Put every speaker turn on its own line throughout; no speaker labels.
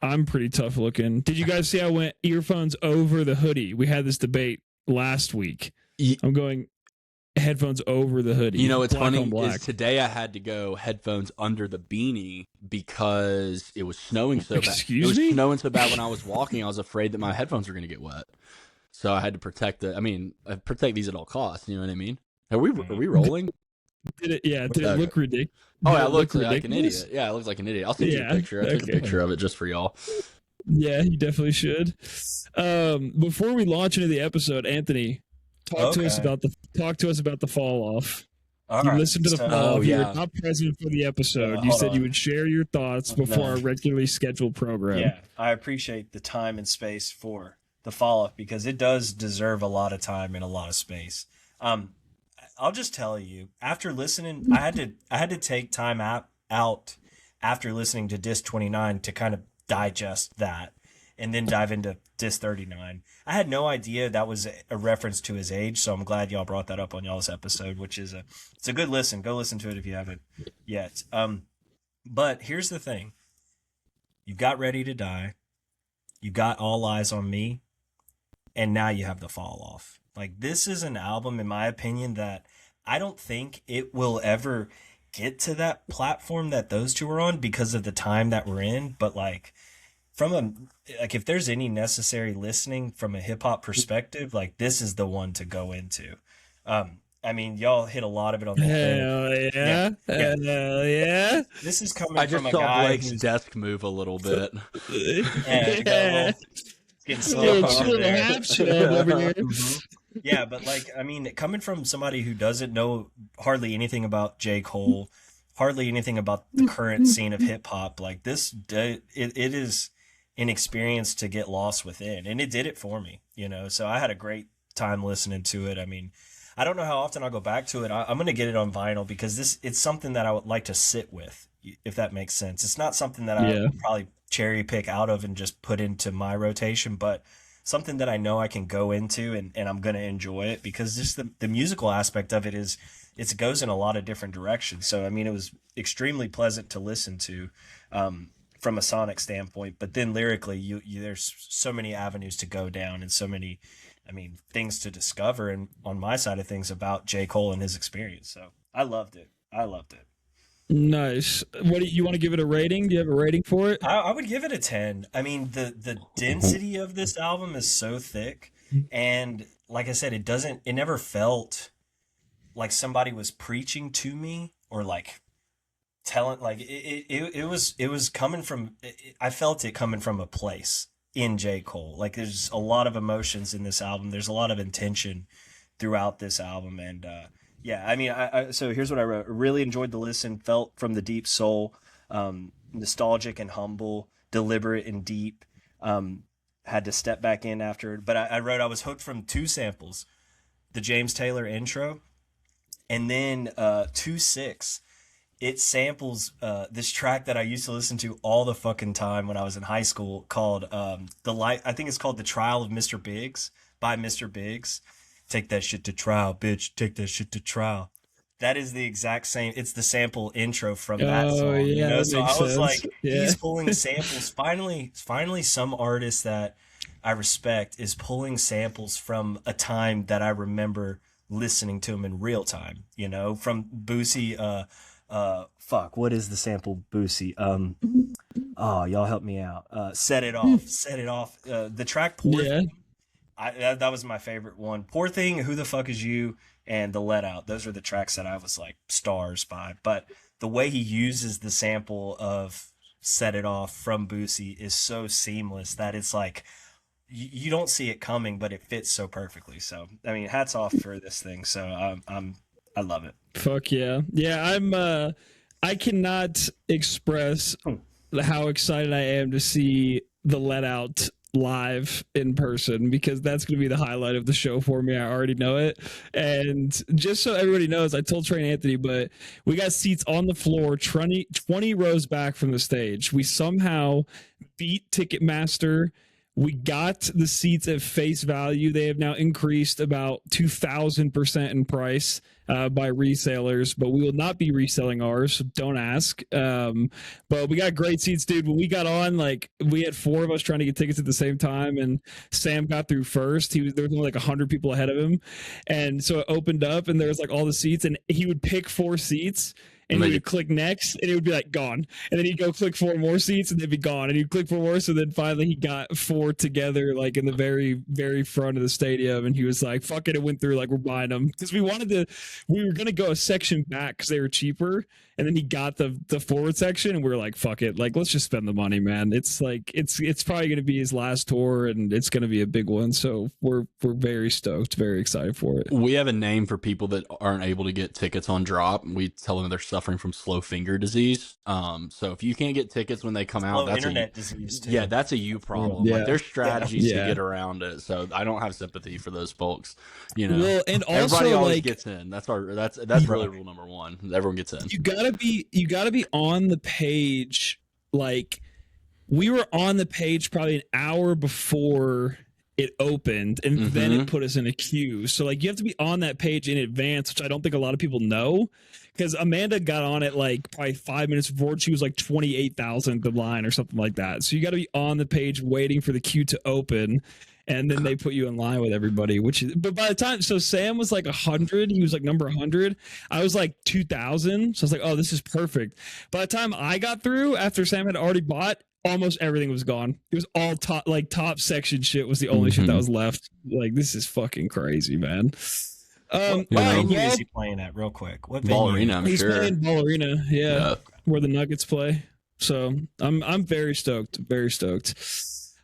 I'm pretty tough looking. Did you guys see I went earphones over the hoodie? We had this debate last week. I'm going headphones over the hoodie.
You know, what's funny is today I had to go headphones under the beanie because it was snowing so bad.
Excuse me?
It was snowing so bad when I was walking, I was afraid that my headphones were going to get wet. So I had to protect these at all costs. You know what I mean? Are we rolling?
Did it look ridiculous?
Oh, I looked like an idiot. Yeah, I looked like an idiot. I'll send you a picture. I took a picture of it just for y'all.
Yeah, you definitely should. Before we launch into the episode, Anthony, talk to us about the fall off. You listened to the fall off. You were not present for the episode. You said you would share your thoughts before our regularly scheduled program.
Yeah, I appreciate the time and space for the fall off because it does deserve a lot of time and a lot of space. I'll just tell you, after listening, I had to take time out after listening to Disc 29 to kind of digest that and then dive into Disc 39. I had no idea that was a reference to his age, so I'm glad y'all brought that up on y'all's episode, which is it's a good listen. Go listen to it if you haven't yet. But here's the thing. You got Ready to Die. You got All Eyes on Me. And now you have The Fall Off. Like, this is an album, in my opinion, that I don't think it will ever get to that platform that those two are on because of the time that we're in. But like, if there's any necessary listening from a hip hop perspective, like this is the one to go into. I mean, y'all hit a lot of it on the head.
Hell yeah.
This is coming
I
from a guy
just saw Blake's desk move a little bit.
Getting slow over
here.
Yeah, but like, I mean, coming from somebody who doesn't know hardly anything about J. Cole, hardly anything about the current scene of hip hop, like this, it is an experience to get lost within, and it did it for me, you know. So I had a great time listening to it. I mean, I don't know how often I'll go back to it. I'm going to get it on vinyl because it's something that I would like to sit with, if that makes sense. It's not something that I would probably cherry pick out of and just put into my rotation, but something that I know I can go into and I'm going to enjoy it because just the musical aspect of it it goes in a lot of different directions. So, I mean, it was extremely pleasant to listen to from a sonic standpoint, but then lyrically there's so many avenues to go down and so many, I mean, things to discover and on my side of things about J. Cole and his experience. So I loved it.
Nice. What do you want to give it a rating? Do you have a rating for it?
I would give it a 10. I mean, the density of this album is so thick, and like I said, it never felt like somebody was preaching to me or like telling, like it was coming from, I felt it coming from a place in J. Cole. Like there's a lot of emotions in this album. There's a lot of intention throughout this album, and yeah, I mean, so here's what I wrote. Really enjoyed the listen, felt from the deep soul, nostalgic and humble, deliberate and deep. Had to step back in after it. But I wrote I was hooked from two samples, the James Taylor intro, and then 2-6. It samples this track that I used to listen to all the fucking time when I was in high school called I think it's called The Trial of Mr. Biggs by Mr. Biggs. Take that shit to trial, bitch. Take that shit to trial. That is the exact same. It's the sample intro from that song.
Yeah,
you know? So I was like,
yeah.
He's pulling samples. Finally, some artist that I respect is pulling samples from a time that I remember listening to him in real time. You know, from Boosie. What is the sample Boosie? Oh, y'all help me out. Set It Off. Set It Off. The track Poor Thing. That was my favorite one. Poor Thing, Who the Fuck Is You, and The Let Out. Those are the tracks that I was like stars by. But the way he uses the sample of Set It Off from Boosie is so seamless that it's like you don't see it coming, but it fits so perfectly. So, I mean, hats off for this thing. So I love it.
Fuck yeah. Yeah, I cannot express how excited I am to see The Let Out live in person because that's going to be the highlight of the show for me. I already know it. And just so everybody knows, I told Trey and Anthony, but we got seats on the floor 20 rows back from the stage. We somehow beat Ticketmaster. We got the seats at face value. They have now increased about 2,000% in price by resellers, but we will not be reselling ours. So don't ask. But we got great seats, dude. When we got on, like we had 4 of us trying to get tickets at the same time, and Sam got through first. There was only like 100 people ahead of him, and so it opened up, and there was like all the seats, and he would pick 4 seats. And he would click next, and it would be like gone. And then he'd go click 4 more seats, and they'd be gone. And he'd click 4 more. So then finally he got 4 together, like in the very, very front of the stadium. And he was like, fuck it. It went through, like, we're buying them. Because we were going to go a section back because they were cheaper. And then he got the forward section, and we were like, fuck it. Like, let's just spend the money, man. It's like, it's probably going to be his last tour, and it's going to be a big one. So we're very stoked, very excited for it.
We have a name for people that aren't able to get tickets on drop. We tell them they're suffering from slow finger disease. So if you can't get tickets when they come out, that's
internet disease too.
Yeah, that's a you problem.
Yeah.
Like, there's strategies to get around it. So I don't have sympathy for those folks. You know,
well, and also,
everybody always
like,
gets in. That's really rule number 1. Everyone gets in.
You gotta be on the page. Like, we were on the page probably an hour before it opened, and then it put us in a queue. So like, you have to be on that page in advance, which I don't think a lot of people know, because Amanda got on it like probably 5 minutes before. She was like 28,000 the line or something like that. So you got to be on the page waiting for the queue to open, and then they put you in line with everybody. But by the time, so Sam was like 100, he was like number 100. I was like 2,000. So I was like, oh, this is perfect. By the time I got through, after Sam had already bought, almost everything was gone. It was all top section shit was the only shit that was left. Like, this is fucking crazy, man.
What venue is he playing at, real quick? What venue?
Ball Arena, I'm
He's
sure.
playing Ball Arena, yeah, where the Nuggets play. So I'm very stoked, very stoked.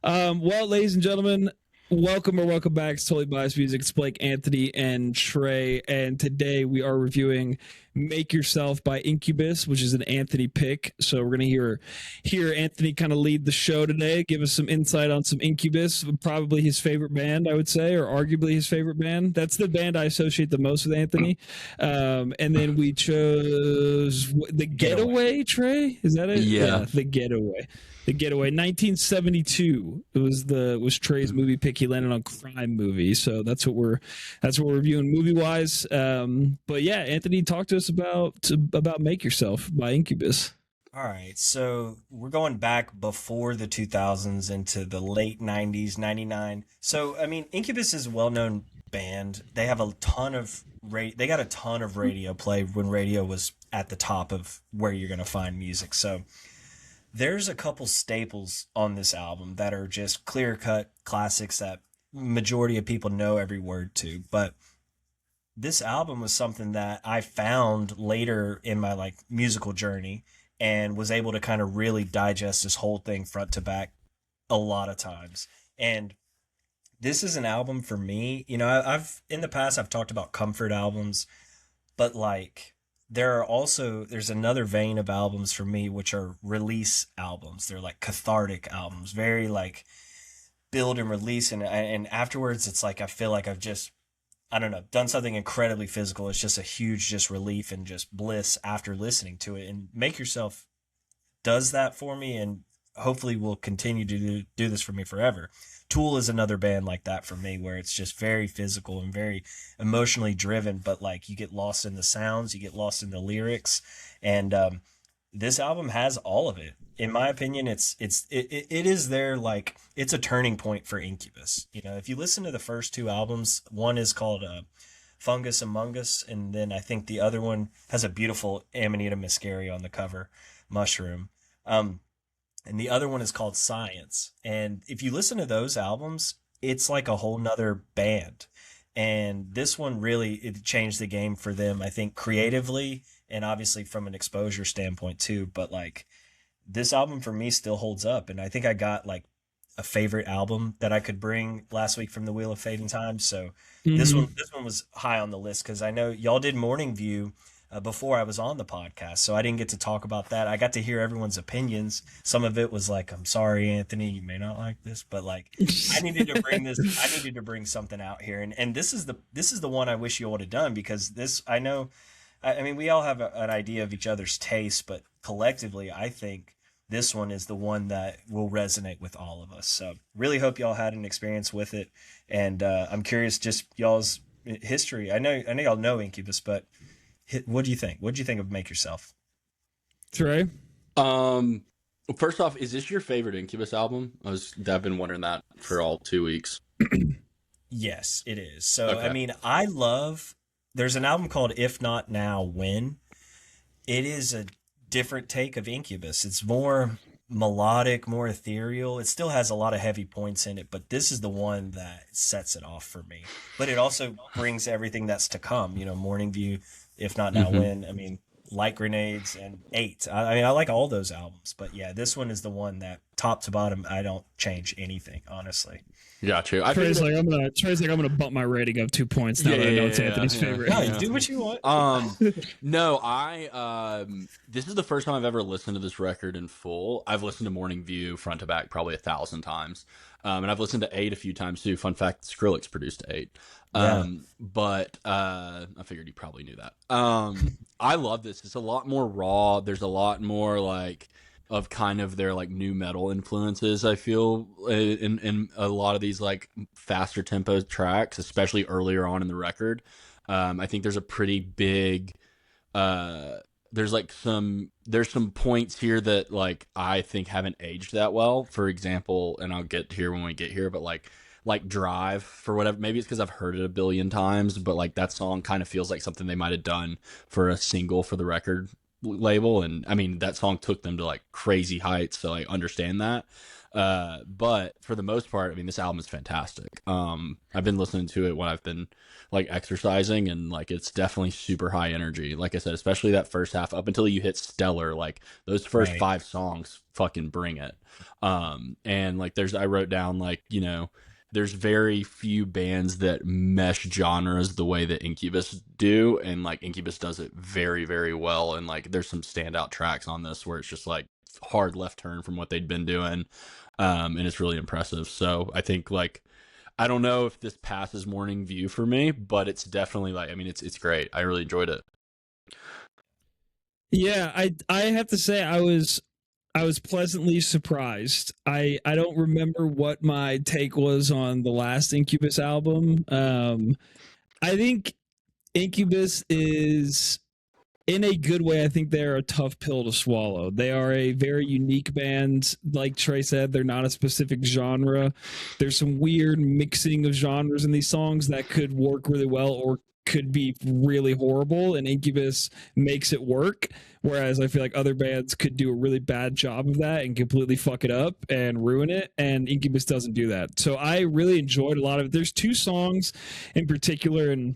Well, ladies and gentlemen, welcome back to Totally Biased Music. It's Blake, Anthony, and Trey, and today we are reviewing Make Yourself by Incubus, which is an Anthony pick. So we're gonna hear Anthony kind of lead the show today, give us some insight on some Incubus, probably his favorite band, I would say, or arguably his favorite band. That's the band I associate the most with Anthony. And then we chose the Getaway. Trey, is that it?
Yeah,
the Getaway. The Getaway, 1972. It was Trey's movie pick. He landed on crime movie, so that's what we're reviewing movie wise. But yeah, Anthony, talk to us about Make Yourself by Incubus.
All right, so we're going back before the 2000s into the late 90s, 99. So I mean, Incubus is a well-known band. They have a ton of they got a ton of radio play when radio was at the top of where you're going to find music. So there's a couple staples on this album that are just clear-cut classics that majority of people know every word to. But this album was something that I found later in my like musical journey and was able to kind of really digest this whole thing front to back a lot of times. And this is an album for me. You know, I've in the past I've talked about comfort albums, but like there's another vein of albums for me, which are release albums. They're like cathartic albums, very like build and release. And afterwards, it's like, I feel like I've just, I don't know, done something incredibly physical. It's just a huge, just relief and just bliss after listening to it. And Make Yourself does that for me, and hopefully will continue to do this for me forever. Tool is another band like that for me, where it's just very physical and very emotionally driven, but like you get lost in the sounds, you get lost in the lyrics, and this album has all of it. In my opinion, it is there, like it's a turning point for Incubus. You know, if you listen to the first 2 albums, one is called Fungus Among Us, and then I think the other one has a beautiful Amanita muscaria on the cover, Mushroom. And the other one is called Science. And if you listen to those albums, it's like a whole nother band. And this one really, it changed the game for them, I think, creatively and obviously from an exposure standpoint too. But like, this album for me still holds up. And I think I got like a favorite album that I could bring last week from the Wheel of Fading Time. So this one was high on the list, because I know y'all did Morning View before I was on the podcast, so I didn't get to talk about that. I got to hear everyone's opinions. Some of it was like, I'm sorry, Anthony, you may not like this, but like I needed to bring this. I needed to bring something out here, and this is the one I wish you would have done, because this, I know, I mean, we all have an idea of each other's taste, but collectively, I think this one is the one that will resonate with all of us. So really hope y'all had an experience with it. And I'm curious just y'all's history. I know y'all know Incubus, but what do you think? What do you think of Make Yourself?
Trey?
First off, is this your favorite Incubus album? I've been wondering that for all 2 weeks.
Yes, it is. So,
Okay.
I mean, there's an album called If Not Now, When. It is a different take of Incubus. It's more melodic, more ethereal. It still has a lot of heavy points in it, but this is the one that sets it off for me. But it also brings everything that's to come, Morning View, If Not Now, When. I mean, Light Grenades and 8. I mean, I like all those albums, but yeah, this one is the one that top to bottom, I don't change anything, honestly.
Got you.
Trey's like, I'm gonna bump my rating up 2 points now that I know it's Anthony's favorite.
Yeah, do what you want.
No, this is the first time I've ever listened to this record in full. I've listened to Morning View front to back probably 1,000 times. And I've listened to 8 a few times too. Fun fact, Skrillex produced 8. But I figured you probably knew that. I love this. It's a lot more raw. There's a lot more like of kind of their like new metal influences, I feel, in a lot of these like faster tempo tracks, especially earlier on in the record. I think there's a pretty big there's some points here that like I think haven't aged that well. For example, and I'll get here when we get here, but like Drive, for whatever, maybe it's because I've heard it a billion times, but like that song kind of feels like something they might have done for a single for the record label. And I mean, that song took them to like crazy heights, so I understand that. But for the most part, I mean, this album is fantastic. I've been listening to it when I've been like exercising, and like it's definitely super high energy. Like I said, especially that first half up until you hit Stellar, like those first 5 songs fucking bring it. And like I wrote down like, there's very few bands that mesh genres the way that Incubus do, and like Incubus does it very, very well. And like there's some standout tracks on this where it's just like hard left turn from what they'd been doing, and it's really impressive. So I think like, I don't know if this passes Morning View for me, but it's definitely like, I mean, it's great. I really enjoyed it.
Yeah, I have to say I was pleasantly surprised. I don't remember what my take was on the last Incubus album. I think Incubus is, in a good way, I think they're a tough pill to swallow. They are a very unique band. Like Trey said, they're not a specific genre. There's some weird mixing of genres in these songs that could work really well or could be really horrible, and Incubus makes it work, whereas I feel like other bands could do a really bad job of that and completely fuck it up and ruin it, and Incubus doesn't do that. So I really enjoyed a lot of it. There's 2 songs in particular, and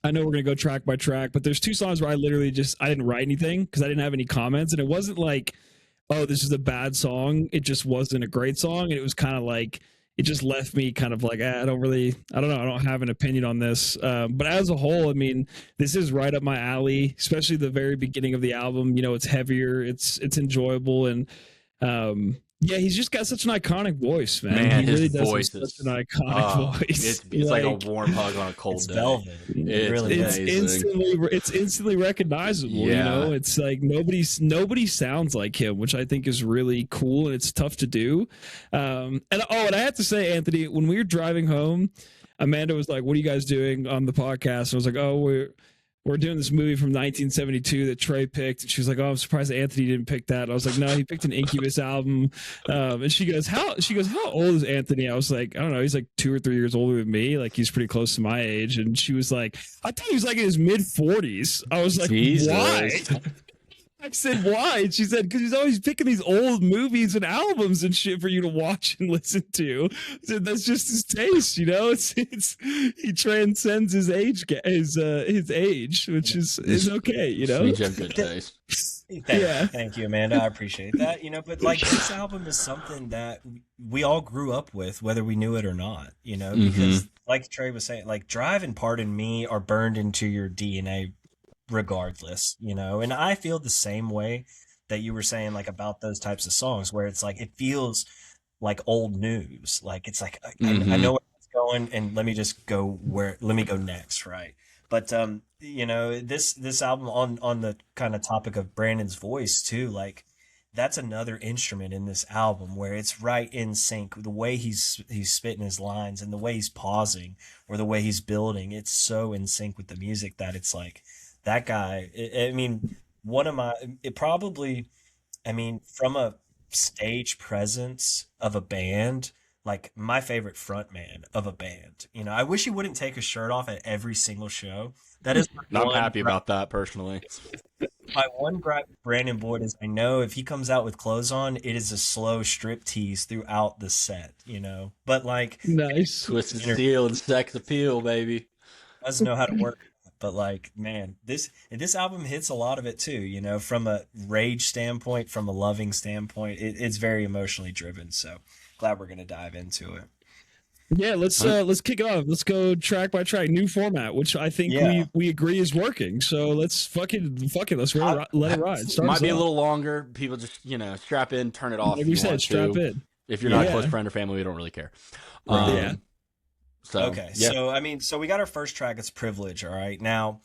I know we're going to go track by track, but there's 2 songs where I literally I didn't write anything because I didn't have any comments, and it wasn't like, oh, this is a bad song. It just wasn't a great song, and it was kind of like, it just left me kind of like, I don't know. I don't have an opinion on this. But as a whole, I mean, this is right up my alley, especially the very beginning of the album. It's heavier, it's enjoyable. And yeah, he's just got such an iconic voice, man. He really does have such an iconic voice.
It's like a warm hug on a cold day.
Velvet.
It's instantly recognizable.
Yeah.
It's like nobody sounds like him, which I think is really cool, and it's tough to do. And I have to say, Anthony, when we were driving home, Amanda was like, "What are you guys doing on the podcast?" And I was like, "Oh, we're doing this movie from 1972 that Trey picked." And she was like, "Oh, I'm surprised Anthony didn't pick that." And I was like, "No, he picked an Incubus album." And she goes, how old is Anthony? I was like, "I don't know. He's like 2 or 3 years older than me. Like he's pretty close to my age." And she was like, "I thought he was like in his mid 40s." I was like,
Jesus.
"Why?" I said, "Why?" And she said, "Because he's always picking these old movies and albums and shit for you to watch and listen to." I said, "That's just his taste, It's he transcends his age, his age, which is okay,
Sweet Jim, good taste.
Thank you, Amanda. I appreciate that. But like this album is something that we all grew up with, whether we knew it or not. Because like Trey was saying, like Drive and Pardon Me are burned into your DNA regardless, and I feel the same way that you were saying, like about those types of songs where it's like it feels like old news, like it's like I know where it's going, and let me go next, right? But this album, on the kind of topic of Brandon's voice too, like that's another instrument in this album where it's right in sync. The way he's spitting his lines and the way he's pausing or the way he's building, it's so in sync with the music that it's like that guy. I mean, one of my it probably. I mean, from a stage presence of a band, like my favorite front man of a band. You know, I wish he wouldn't take his shirt off at every single show. That is my
I'm
one
happy about that personally.
my one gripe with Brandon Boyd is I know if he comes out with clothes on, it is a slow strip tease throughout the set, you know. But like
Nice.
Twisted Steel and Sex Appeal, baby.
doesn't know how to work. But like, man, this album hits a lot of it too. You know, from a rage standpoint, from a loving standpoint, it's very emotionally driven. So glad we're gonna dive into it.
Yeah, let's kick it off. Let's go track by track, new format, which I think
Yeah.
we agree is working. So let's fuck it. Let's let it ride. Start
Might
us
be a
off.
little longer. People just strap in, turn it off.
Like
if
you
you
said,
want
strap
to.
in.
If you're not a
Yeah.
close friend or family, we don't really care.
Right. Yeah.
So
Okay,
yeah.
so I mean, so we got our first track. It's Privilege. All right, now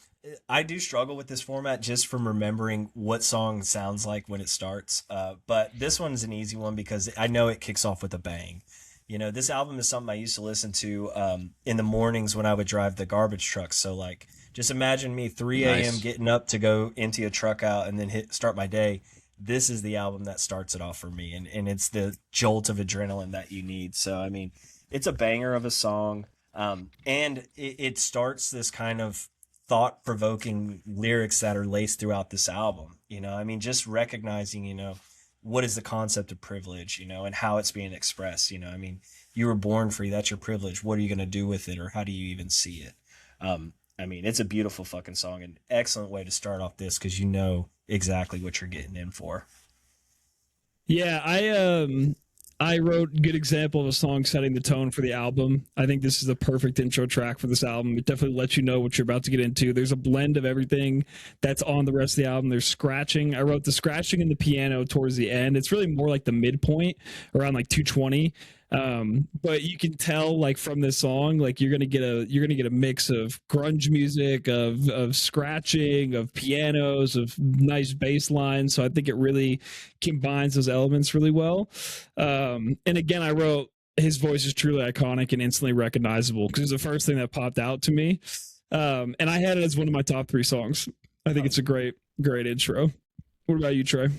I do struggle with this format just from remembering what song sounds like when it starts. But this one's an easy one because I know it kicks off with a bang. You know, this album is something I used to listen to in the mornings when I would drive the garbage truck. So like, just imagine me 3 a.m.
Nice.
getting up to go empty a truck out and then start my day. This is the album that starts it off for me, and it's the jolt of adrenaline that you need. So I mean, it's a banger of a song, and it starts this kind of thought-provoking lyrics that are laced throughout this album. You know, I mean, just recognizing, you know, what is the concept of privilege, you know, and how it's being expressed. You know, I mean, you were born free, that's your privilege. What are you going to do with it, or how do you even see it? I mean, it's a beautiful fucking song, and excellent way to start off this because you know exactly what you're getting in for.
Yeah, I wrote a good example of a song setting the tone for the album. I think this is the perfect intro track for this album. It definitely lets you know what you're about to get into. There's a blend of everything that's on the rest of the album. There's scratching. I wrote the scratching and the piano towards the end. It's really more like the midpoint around like 220. But you can tell like from this song, like you're gonna get a mix of grunge music, of scratching, of pianos, of nice bass lines. So I think it really combines those elements really well. And again, I wrote his voice is truly iconic and instantly recognizable because it was the first thing that popped out to me. And I had it as one of my top 3 songs. I think it's a great intro. What about you, Trey?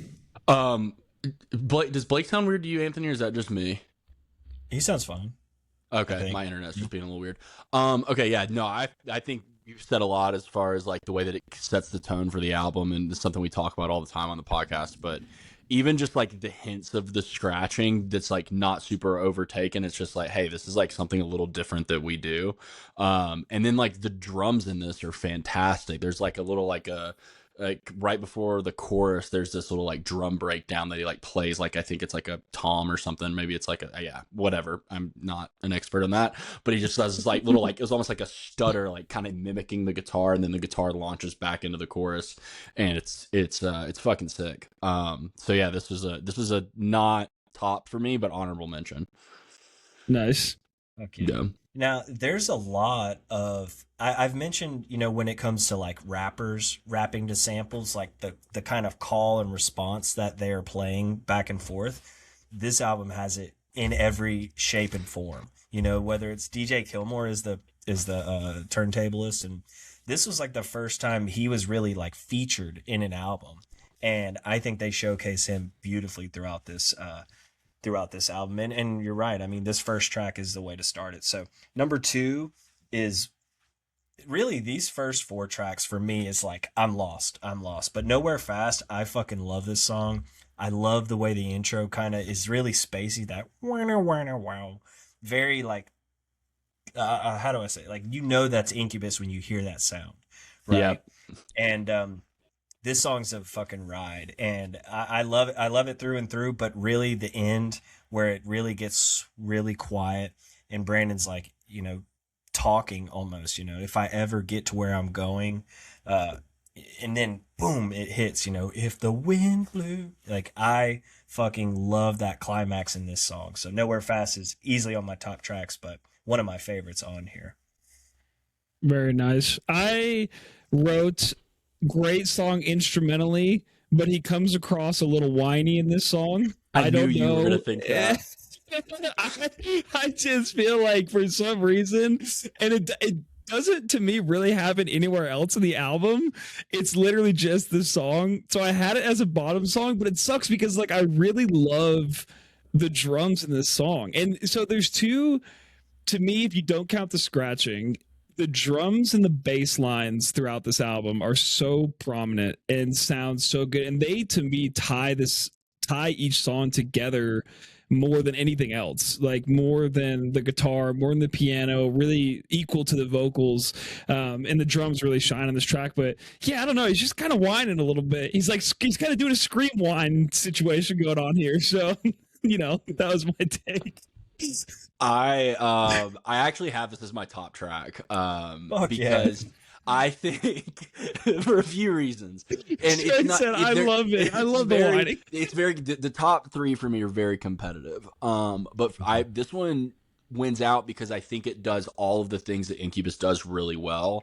Does Blake sound weird to you, Anthony, or is that just me?
He sounds fine.
Okay, my internet's just being a little weird. Okay, yeah, no, I think you've said a lot as far as like the way that it sets the tone for the album, and it's something we talk about all the time on the podcast. But even just like the hints of the scratching, that's like not super overtaken. It's just like, hey, this is like something a little different that we do. And then like the drums in this are fantastic. There's like a little like right before the chorus, there's this little like drum breakdown that he like plays, like I think it's like a tom or something, maybe it's like yeah, whatever, I'm not an expert on that, but he just does this like little like, it was almost like a stutter, like kind of mimicking the guitar, and then the guitar launches back into the chorus, and it's fucking sick. So yeah, this was a not top for me, but honorable mention.
Nice.
Okay.
Yeah.
Now, there's a lot of I've mentioned, you know, when it comes to like rappers rapping to samples, like the kind of call and response that they are playing back and forth. This album has it in every shape and form. You know, whether it's DJ Kilmore is the turntablist, and this was like the first time he was really like featured in an album, and I think they showcase him beautifully throughout this album. And you're right. I mean, this first track is the way to start it. So number 2 is really these first 4 tracks for me is like, I'm lost. But Nowhere Fast, I fucking love this song. I love the way the intro kind of is really spacey, that wow. Very like, how do I say it? Like, you know, that's Incubus when you hear that sound. Right.
Yeah.
And, this song's a fucking ride, and I love it. I love it through and through, but really the end where it really gets really quiet and Brandon's like, you know, talking almost, you know, if I ever get to where I'm going, and then boom, it hits, you know, if the wind blew. Like, I fucking love that climax in this song. So Nowhere Fast is easily on my top tracks, but one of my favorites on here.
Very nice. I wrote great song instrumentally, but he comes across a little whiny in this song.
I
don't
knew
know.
you were gonna think that.
I just feel like for some reason, and it doesn't to me really happen anywhere else in the album. It's literally just this song. So I had it as a bottom song, but it sucks because like I really love the drums in this song. And so there's two, to me, if you don't count the scratching, the drums and the bass lines throughout this album are so prominent and sound so good. And they to me tie each song together more than anything else, like more than the guitar, more than the piano, really equal to the vocals, and the drums really shine on this track. But yeah, I don't know, he's just kind of whining a little bit. He's kind of doing a scream whine situation going on here. So that was my take.
I actually have this as my top track because
yeah.
I think for a few reasons, and it's not.
I love it. I love the whining.
It's very the top three for me are very competitive. But this one wins out because I think it does all of the things that Incubus does really well.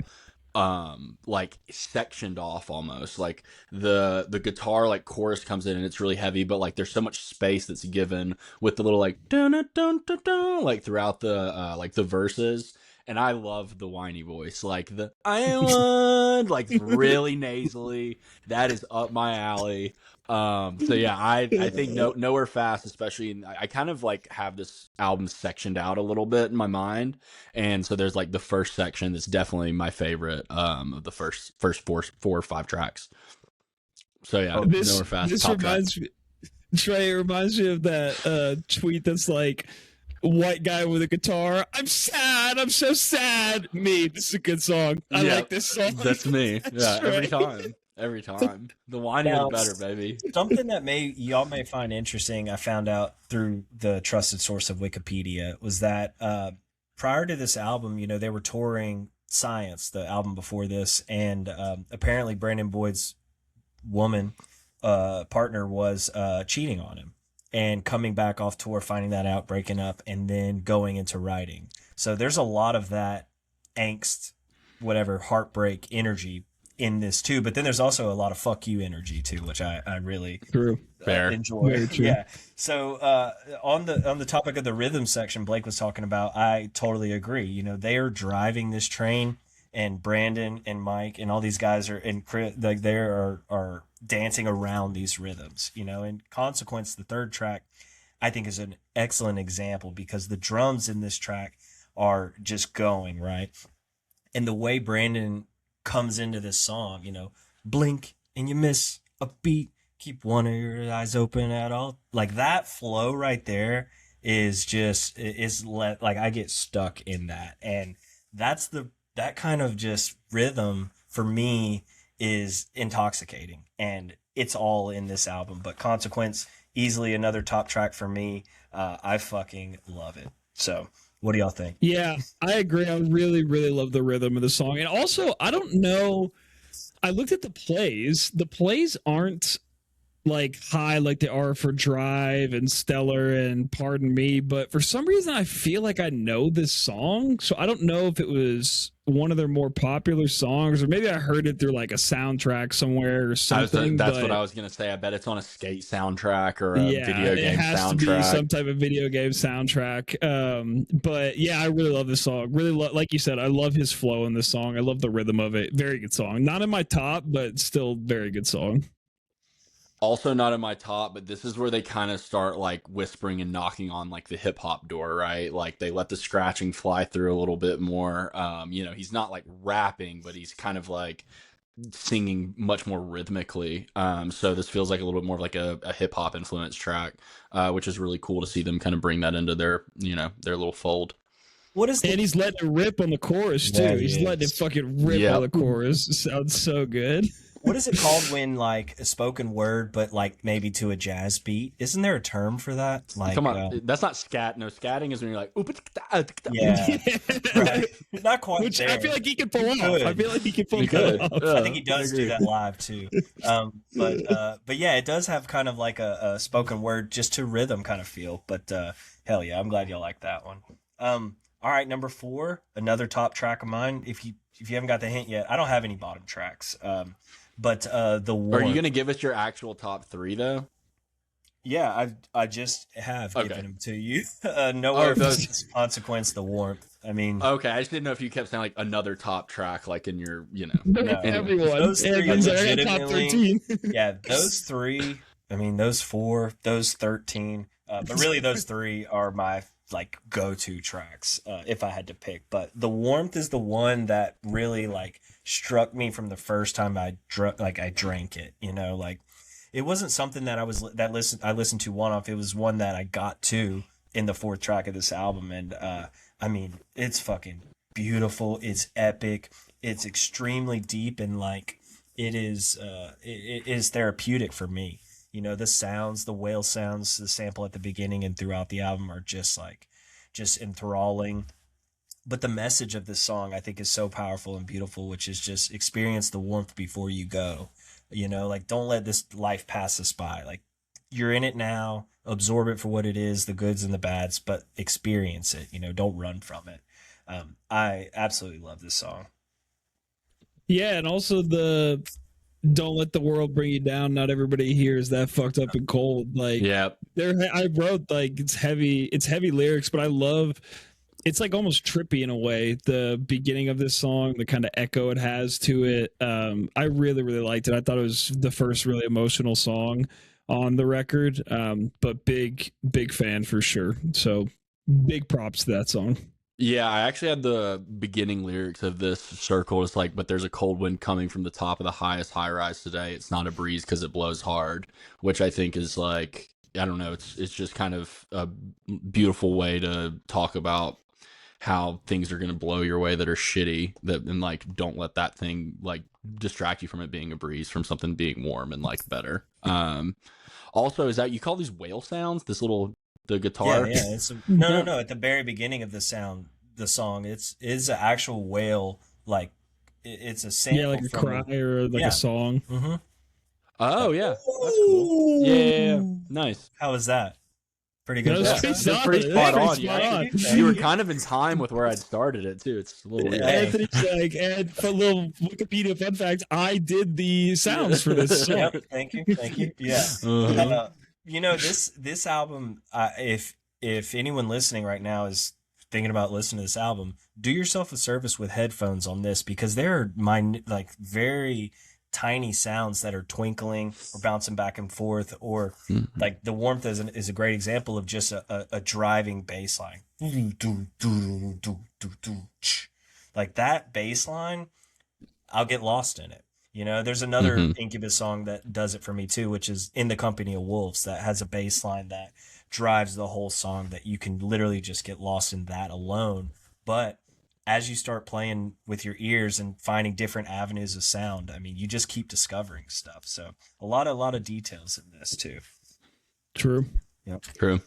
Like sectioned off almost, like the guitar like chorus comes in and it's really heavy, but like there's so much space that's given with the little like dun dun dun dun like throughout the verses. And I love the whiny voice, like the island, like really nasally. That is up my alley. So yeah, I think Nowhere Fast, especially, I kind of like have this album sectioned out a little bit in my mind, and so there's like the first section that's definitely my favorite of the first four or five tracks. So yeah, Nowhere Fast.
This
top
reminds
track.
me, Trey. It reminds me of that tweet that's like, white guy with a guitar. I'm sad. I'm so sad. Me. This is a good song. I like this song.
That's me. Yeah, every time. Every time. The whinier the better, baby.
Something that y'all may find interesting, I found out through the trusted source of Wikipedia, was that prior to this album, they were touring Science, the album before this, and apparently Brandon Boyd's partner was cheating on him. And coming back off tour, finding that out, breaking up, and then going into writing. So there's a lot of that angst, whatever, heartbreak energy in this too. But then there's also a lot of fuck you energy too, which I really enjoy. Yeah. So on the topic of the rhythm section Blake was talking about, I totally agree. They are driving this train, and Brandon and Mike and all these guys are are dancing around these rhythms, In Consequence, the third track, I think is an excellent example because the drums in this track are just going, right? And the way Brandon comes into this song, blink and you miss a beat, keep one of your eyes open at all. Like that flow right there is like I get stuck in that. And that kind of just rhythm for me is intoxicating, and it's all in this album. But Consequence, easily another top track for me. I fucking love it. So what do y'all think?
Yeah, I agree. I really, really love the rhythm of the song. And also, I don't know, I looked at the plays. The plays aren't like high like they are for Drive and Stellar and Pardon Me, but for some reason I feel like I know this song. So I don't know if it was one of their more popular songs, or maybe I heard it through like a soundtrack somewhere or something.
That's what I was gonna say. I bet it's on a skate soundtrack or a video game
it has
soundtrack.
To be some type of video game soundtrack. But yeah, I really love this song. Really, like you said, I love his flow in this song. I love the rhythm of it. Very good song. Not in my top, but still very good song.
Also not in my top, but this is where they kind of start like whispering and knocking on like the hip hop door, right? Like they let the scratching fly through a little bit more. He's not like rapping, but he's kind of like singing much more rhythmically. So this feels like a little bit more of like a hip hop influence track, which is really cool to see them kind of bring that into their little fold.
And he's letting it rip on the chorus too. He's letting it fucking rip on the chorus. It sounds so good.
What is it called when like a spoken word, but like maybe to a jazz beat? Isn't there a term for that? Like,
come on, that's not scat. No, scatting is when you're like,
yeah, right. Not quite.
Which
there.
I feel like he can pull off. I feel like he can pull that off.
I think he does do that live too. But yeah, it does have kind of like a spoken word, just to rhythm kind of feel. But hell yeah, I'm glad y'all like that one. All right, number 4, another top track of mine. If you haven't got the hint yet, I don't have any bottom tracks. But the
Are
warmth.
you gonna give us your actual top 3 though?
Yeah, I just have
Okay.
given them to you. Nowhere
those-
for consequence. The warmth. I mean,
Okay, I just didn't know if you kept saying like another top track, like in your,
No.
Everyone.
Those three
Everyone's like, top
legitimately-
13.
yeah, those 3. I mean, those 4, those 13. But really, those 3 are my like go-to tracks if I had to pick. But the warmth is the one that really like struck me from the first time I drank it. You know, like it wasn't something that I listened to one off. It was one that I got to in the 4th track of this album, and I mean, it's fucking beautiful. It's epic. It's extremely deep, and like it is therapeutic for me. You know, the sounds, the whale sounds, the sample at the beginning and throughout the album are just enthralling. But the message of this song, I think, is so powerful and beautiful, which is just experience the warmth before you go. You know, like don't let this life pass us by. Like you're in it now, absorb it for what it is, the goods and the bads, but experience it. You know, don't run from it. I absolutely love this song.
Yeah, and also the "Don't let the world bring you down." Not everybody here is that fucked up and cold. Like,
yeah.
I wrote like it's heavy lyrics, but I love. It's like almost trippy in a way. The beginning of this song, the kind of echo it has to it. I really, really liked it. I thought it was the first really emotional song on the record. But big fan for sure. So big props to that song.
Yeah, I actually had the beginning lyrics of this circle. It's like, but there's a cold wind coming from the top of the highest high rise today. It's not a breeze because it blows hard, which I think is like, I don't know. It's just kind of a beautiful way to talk about how things are going to blow your way that are shitty, and like don't let that thing like distract you from it being a breeze, from something being warm and like better. Also, is that you call these whale sounds, the guitar?
Yeah. No. At the very beginning of the song, it's an actual whale. Like it's a sample.
Yeah, like a cry or like a song.
Mm-hmm.
Oh yeah, that's cool. Yeah. Nice.
How was that? Pretty good.
That's pretty spot on. Yeah, you were kind of in time with where I'd started it too. It's a little weird.
Anthony's like, and for a little Wikipedia fun fact, I did the sounds for this song.
Yep, thank you. Yeah. You know, this album, if anyone listening right now is thinking about listening to this album, do yourself a service with headphones on this, because there are very tiny sounds that are twinkling or bouncing back and forth, or like the warmth is a great example of just a driving bass line. Like that bass line, I'll get lost in it. You know, there's another Incubus song that does it for me too, which is In the Company of Wolves, that has a bass line that drives the whole song, that you can literally just get lost in that alone. But as you start playing with your ears and finding different avenues of sound, I mean, you just keep discovering stuff. So a lot of details in this too.
True.
Yep.
True.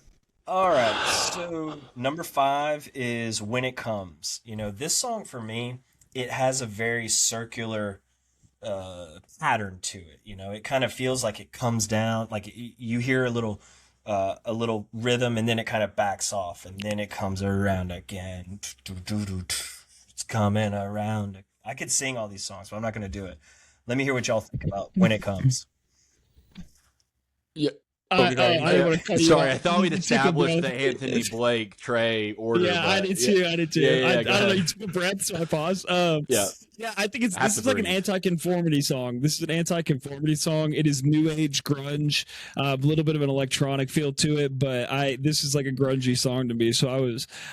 All right. So number 5 is When It Comes. You know, this song for me, it has a very circular pattern to it. You know, it kind of feels like it comes down, like you hear a little rhythm, and then it kind of backs off, and then it comes around again. It's coming around. I could sing all these songs, but I'm not going to do it. Let me hear what y'all think about When It Comes.
Yeah.
Sorry,
I thought we'd established the Anthony Blake Trey order.
Yeah, I did too. I don't know. You took a breath, so I paused. Yeah, I think this is like an anti-conformity song. This is an anti-conformity song. It is new age grunge, a little bit of an electronic feel to it, but this is like a grungy song to me. So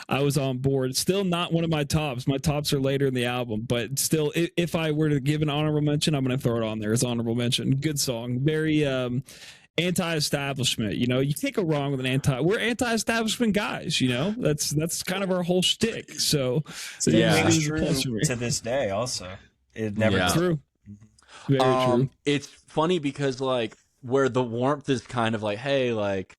I was on board. Still not one of my tops. My tops are later in the album, but still, if I were to give an honorable mention, I'm going to throw it on there as honorable mention. Good song. Very anti-establishment. You know, you can't go wrong with we're anti-establishment guys, you know. That's kind of our whole shtick. So
yeah, it's true to this day also. It never
true. Very true.
It's funny because like where the warmth is kind of like, hey, like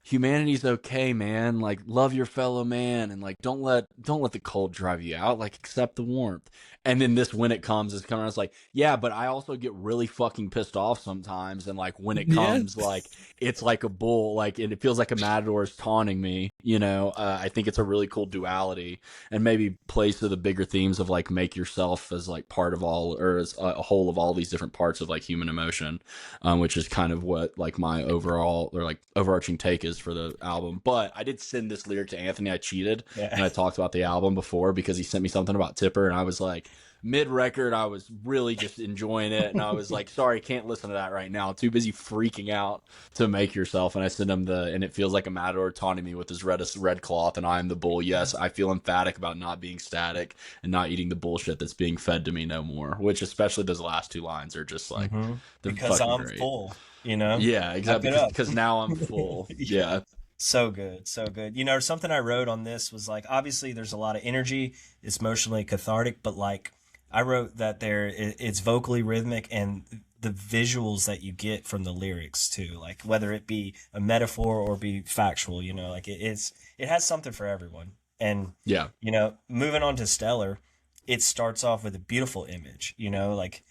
humanity's okay, man. Like, love your fellow man, and like, don't let the cold drive you out. Like, accept the warmth. And then this, when it comes, is coming. It's like, yeah, but I also get really fucking pissed off sometimes. And like, when it
Yeah.
comes, like, it's like a bull. Like, and it feels like a matador is taunting me. I think it's a really cool duality, and maybe plays to the bigger themes of like make yourself as like part of all, or as a whole of all these different parts of like human emotion, which is kind of what like my overall or like overarching take is for the album. But I did send this lyric to Anthony. I cheated, and I talked about the album before because he sent me something about Tipper, and I was like, mid record, I was really just enjoying it, and I was like, sorry, can't listen to that right now. Too busy freaking out to make yourself. And I sent him and it feels like a matador taunting me with his red cloth, and I am the bull. Yes, I feel emphatic about not being static and not eating the bullshit that's being fed to me no more. Which, especially those last two lines, are just like they're
Because
fucking
I'm
great.
full, you know?
Yeah, exactly. Because now I'm full. Yeah.
So good, so good. You know, something I wrote on this was like, obviously there's a lot of energy, it's emotionally cathartic, but like I wrote that it's vocally rhythmic, and the visuals that you get from the lyrics too, like whether it be a metaphor or be factual, you know, like it has something for everyone. And
Yeah.
you know, moving on to Stellar, it starts off with a beautiful image, you know, like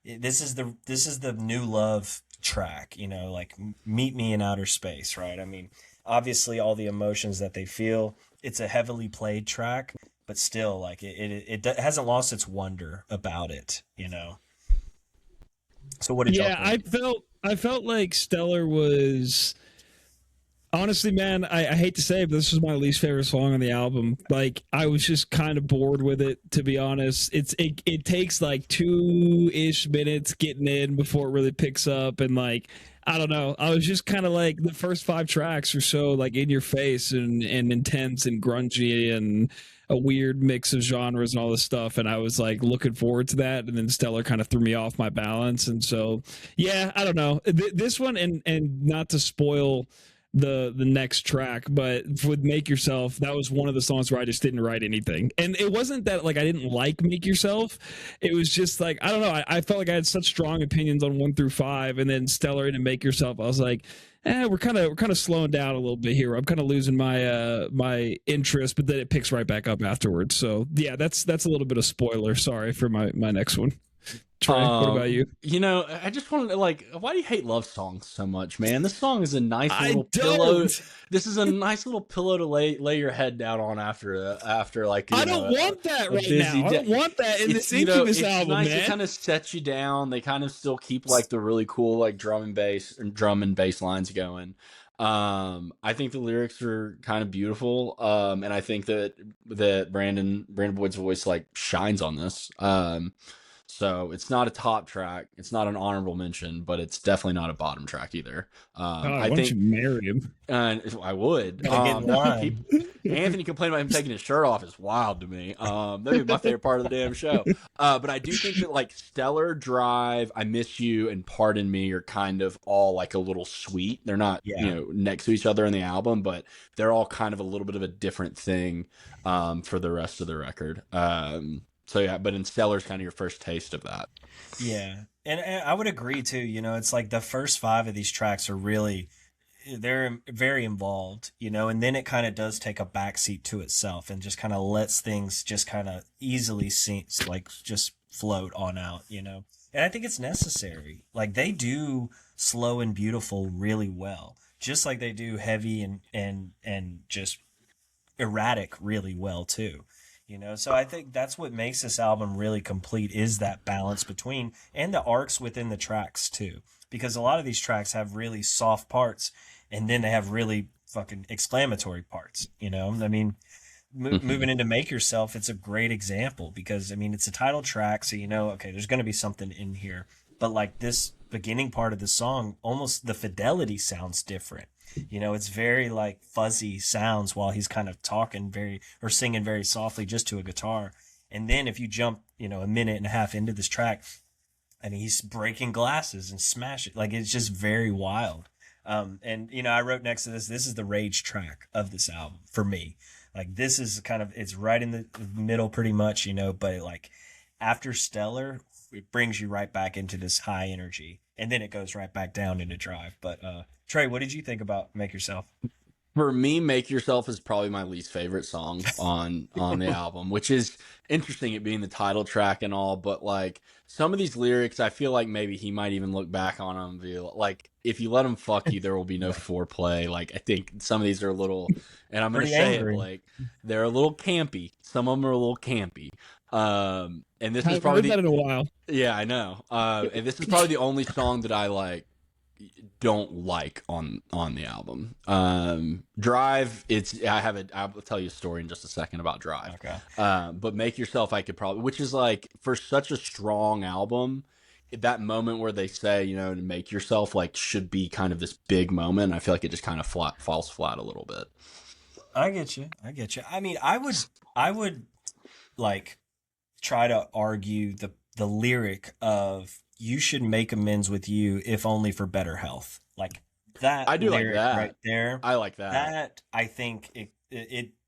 this is the new love track, you know, like meet me in outer space, right? I mean, obviously all the emotions that they feel, it's a heavily played track, but still like it hasn't lost its wonder about it, you know. So what did y'all think?
I felt like Stellar was, honestly, man, I hate to say it, but this was my least favorite song on the album. Like, I was just kind of bored with it, to be honest. It takes like 2-ish minutes getting in before it really picks up, and like, I don't know. I was just kind of like, the first 5 tracks are so like in your face and intense and grungy and a weird mix of genres and all this stuff. And I was like looking forward to that. And then Stellar kind of threw me off my balance. And so, yeah, I don't know. This one, and not to spoil the next track, but with Make Yourself, that was one of the songs where I just didn't write anything. And it wasn't that like I didn't like Make Yourself, it was just like, I don't know, I felt like I had such strong opinions on 1 through 5, and then Stellar and Make Yourself, I was like, we're kind of slowing down a little bit here. I'm kind of losing my interest, but then it picks right back up afterwards. So yeah, that's a little bit of spoiler. Sorry for my next one. Trey, what about you?
You know, I just wanted to, like, why do you hate love songs so much, man? This song is a nice little pillow. This is a nice little pillow to lay your head down on after like.
I don't want that right now. I don't want that in this Incubus album,
nice.
man.
It kind of sets you down. They kind of still keep like the really cool like drum and bass lines going. I think the lyrics are kind of beautiful. And I think that Brandon Boyd's voice like shines on this. So it's not a top track. It's not an honorable mention, but it's definitely not a bottom track either.
I think you marry him.
I would. Anthony complaining about him taking his shirt off is wild to me. That'd be my favorite part of the damn show. But I do think that like Stellar, Drive, I Miss You, and Pardon Me are kind of all like a little sweet. They're not next to each other in the album, but they're all kind of a little bit of a different thing for the rest of the record. So yeah, but in Stellar's kind of your first taste of that.
Yeah, and I would agree too. You know, it's like the first 5 of these tracks are really, they're very involved, you know, and then it kind of does take a backseat to itself and just kind of lets things just kind of easily like just float on out, you know. And I think it's necessary. Like they do Slow and Beautiful really well, just like they do Heavy and just Erratic really well too. You know, so I think that's what makes this album really complete, is that balance between, and the arcs within the tracks too, because a lot of these tracks have really soft parts and then they have really fucking exclamatory parts, you know. I mean, moving into Make Yourself, it's a great example because I mean, it's a title track, so you know, okay, there's going to be something in here, but like this beginning part of the song, almost the fidelity sounds different. You know, it's very like fuzzy sounds while he's kind of singing very softly just to a guitar. And then if you jump, you know, a minute and a half into this track, and he's breaking glasses and smashing, like it's just very wild. And you know, I wrote next to this is the rage track of this album for me. Like this is kind of, it's right in the middle pretty much, you know, but like after Stellar, it brings you right back into this high energy, and then it goes right back down into Drive. But Trey, what did you think about Make Yourself?
For me, Make Yourself is probably my least favorite song on the album, which is interesting, it being the title track and all, but like some of these lyrics, I feel like maybe he might even look back on them and be like, if you let him fuck you, there will be no foreplay. Like, I think some of these are a little, and I'm going to say
angry.
it, like, they're a little campy. Some of them are a little campy. And this is
I've
probably
heard that in a while.
Yeah, I know. And this is probably the only song that I like don't like on the album. Drive, I'll tell you a story in just a second about Drive.
Okay.
But Make Yourself, I could probably, which is like, for such a strong album, that moment where they say, you know, to make yourself, like, should be kind of this big moment. I feel like it just kind of falls flat a little bit.
I get you. I mean, I would like try to argue the lyric of "you should make amends with you if only for better health." Like that.
I do like that
right there.
I like that.
That, I think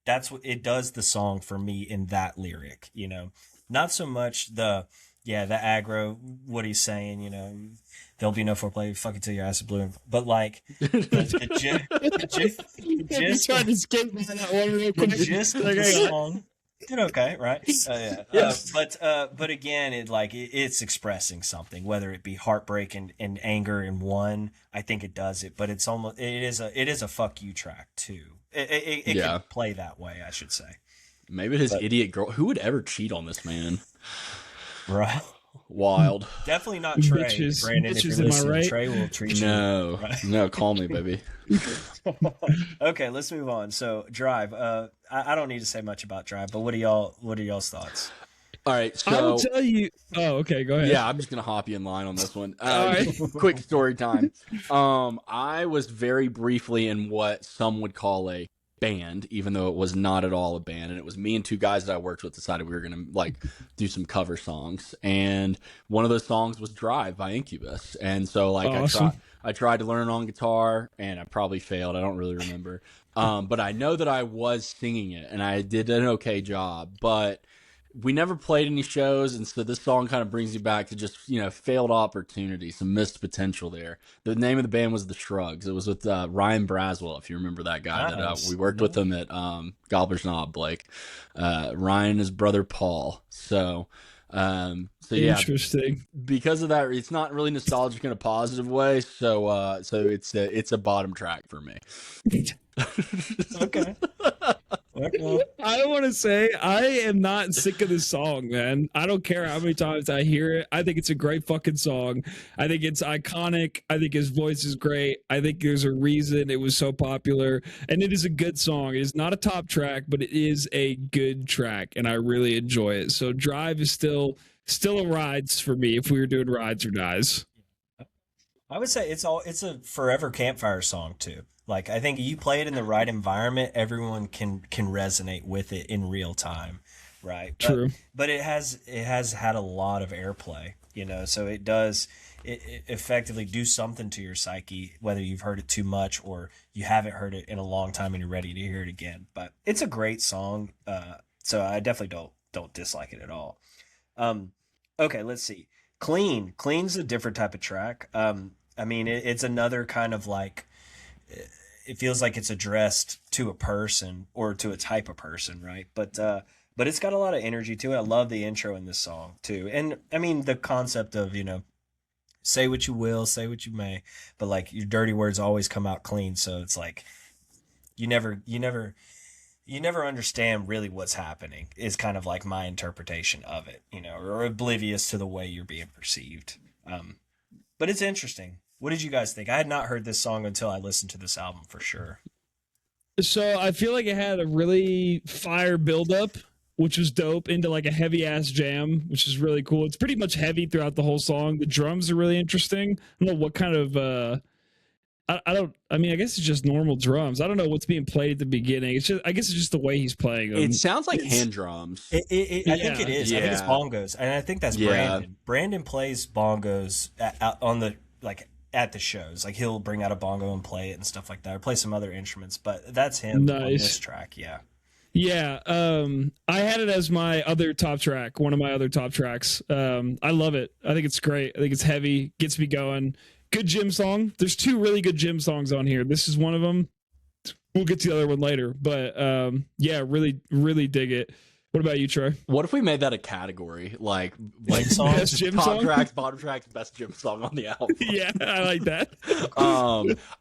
that's what it does the song for me in that lyric. You know, not so much the aggro, what he's saying. You know, there'll be no foreplay, fuck it till your ass is blue. But like the gist,
trying to skip that one real quick.
The gist of the song. Did okay, right? Yeah.
Yes.
But again, it's expressing something, whether it be heartbreak and anger in one. I think it does it, but it is a fuck you track too. It can play that way, I should say.
Maybe his idiot girl. Who would ever cheat on this man?
Right.
Wild.
Definitely not Trey.
Bitches,
Brandon, if you're listening, right? Trey will treat you.
No, call me, baby.
Okay, let's move on. So, Drive. I don't need to say much about Drive, but what are y'all's thoughts?
All right, so
I will tell you. Oh, okay, go ahead.
Yeah, I'm just gonna hop you in line on this one.
All right.
Quick story time. I was very briefly in what some would call a band, even though it was not at all a band, and it was me and two guys that I worked with decided we were gonna like do some cover songs, and one of those songs was Drive by Incubus. And so like
awesome.
I tried to learn on guitar and I probably failed, I don't really remember, but I know that I was singing it and I did an okay job, but we never played any shows, and so this song kind of brings you back to just, you know, failed opportunity, some missed potential there. The name of the band was The Shrugs. It was with Ryan Braswell, if you remember that guy.
Nice.
That we worked with him at Gobbler's Knob, Blake. Ryan and his brother Paul. So yeah,
interesting.
because of that, it's not really nostalgic in a positive way. So it's a bottom track for me.
Okay.
I want to say I am not sick of this song, man. I don't care how many times I hear it. I think it's a great fucking song. I think it's iconic. I think his voice is great. I think there's a reason it was so popular, and it is a good song. It is not a top track, but it is a good track, and I really enjoy it. So Drive is still a rides for me if we were doing rides or dies.
I would say it's a forever campfire song too. Like, I think you play it in the right environment, everyone can resonate with it in real time, right?
True.
But it has had a lot of airplay, you know, so it does it effectively do something to your psyche, whether you've heard it too much or you haven't heard it in a long time and you're ready to hear it again. But it's a great song, so I definitely don't dislike it at all. Okay, let's see. Clean's a different type of track. I mean, it's another kind of like, it feels like it's addressed to a person or to a type of person, right? But it's got a lot of energy to it. I love the intro in this song too. And I mean, the concept of, you know, say what you will, say what you may, but like your dirty words always come out clean. So it's like, you never understand really what's happening is kind of like my interpretation of it, you know, or oblivious to the way you're being perceived. But it's interesting. What did you guys think? I had not heard this song until I listened to this album for sure.
So I feel like it had a really fire buildup, which was dope, into like a heavy ass jam, which is really cool. It's pretty much heavy throughout the whole song. The drums are really interesting. I don't know what kind of I mean, I guess it's just normal drums. I don't know what's being played at the beginning. I guess it's just the way he's playing them.
It sounds like hand drums.
I think it is.
Yeah.
I think it's bongos, and I think that's Brandon. Brandon plays bongos at the shows. Like, he'll bring out a bongo and play it and stuff like that, or play some other instruments. But that's him on this track. Yeah.
Yeah. I had it as my other top track. One of my other top tracks. I love it. I think it's great. I think it's heavy. Gets me going. Good gym song. There's two really good gym songs on here. This is one of them. we'll get to the other one later. But yeah, really, really dig it. What about you, Troy?
What if we made that a category, like
Best gym
top
song?
tracks, bottom tracks, best gym song on the album?
Yeah, I like that.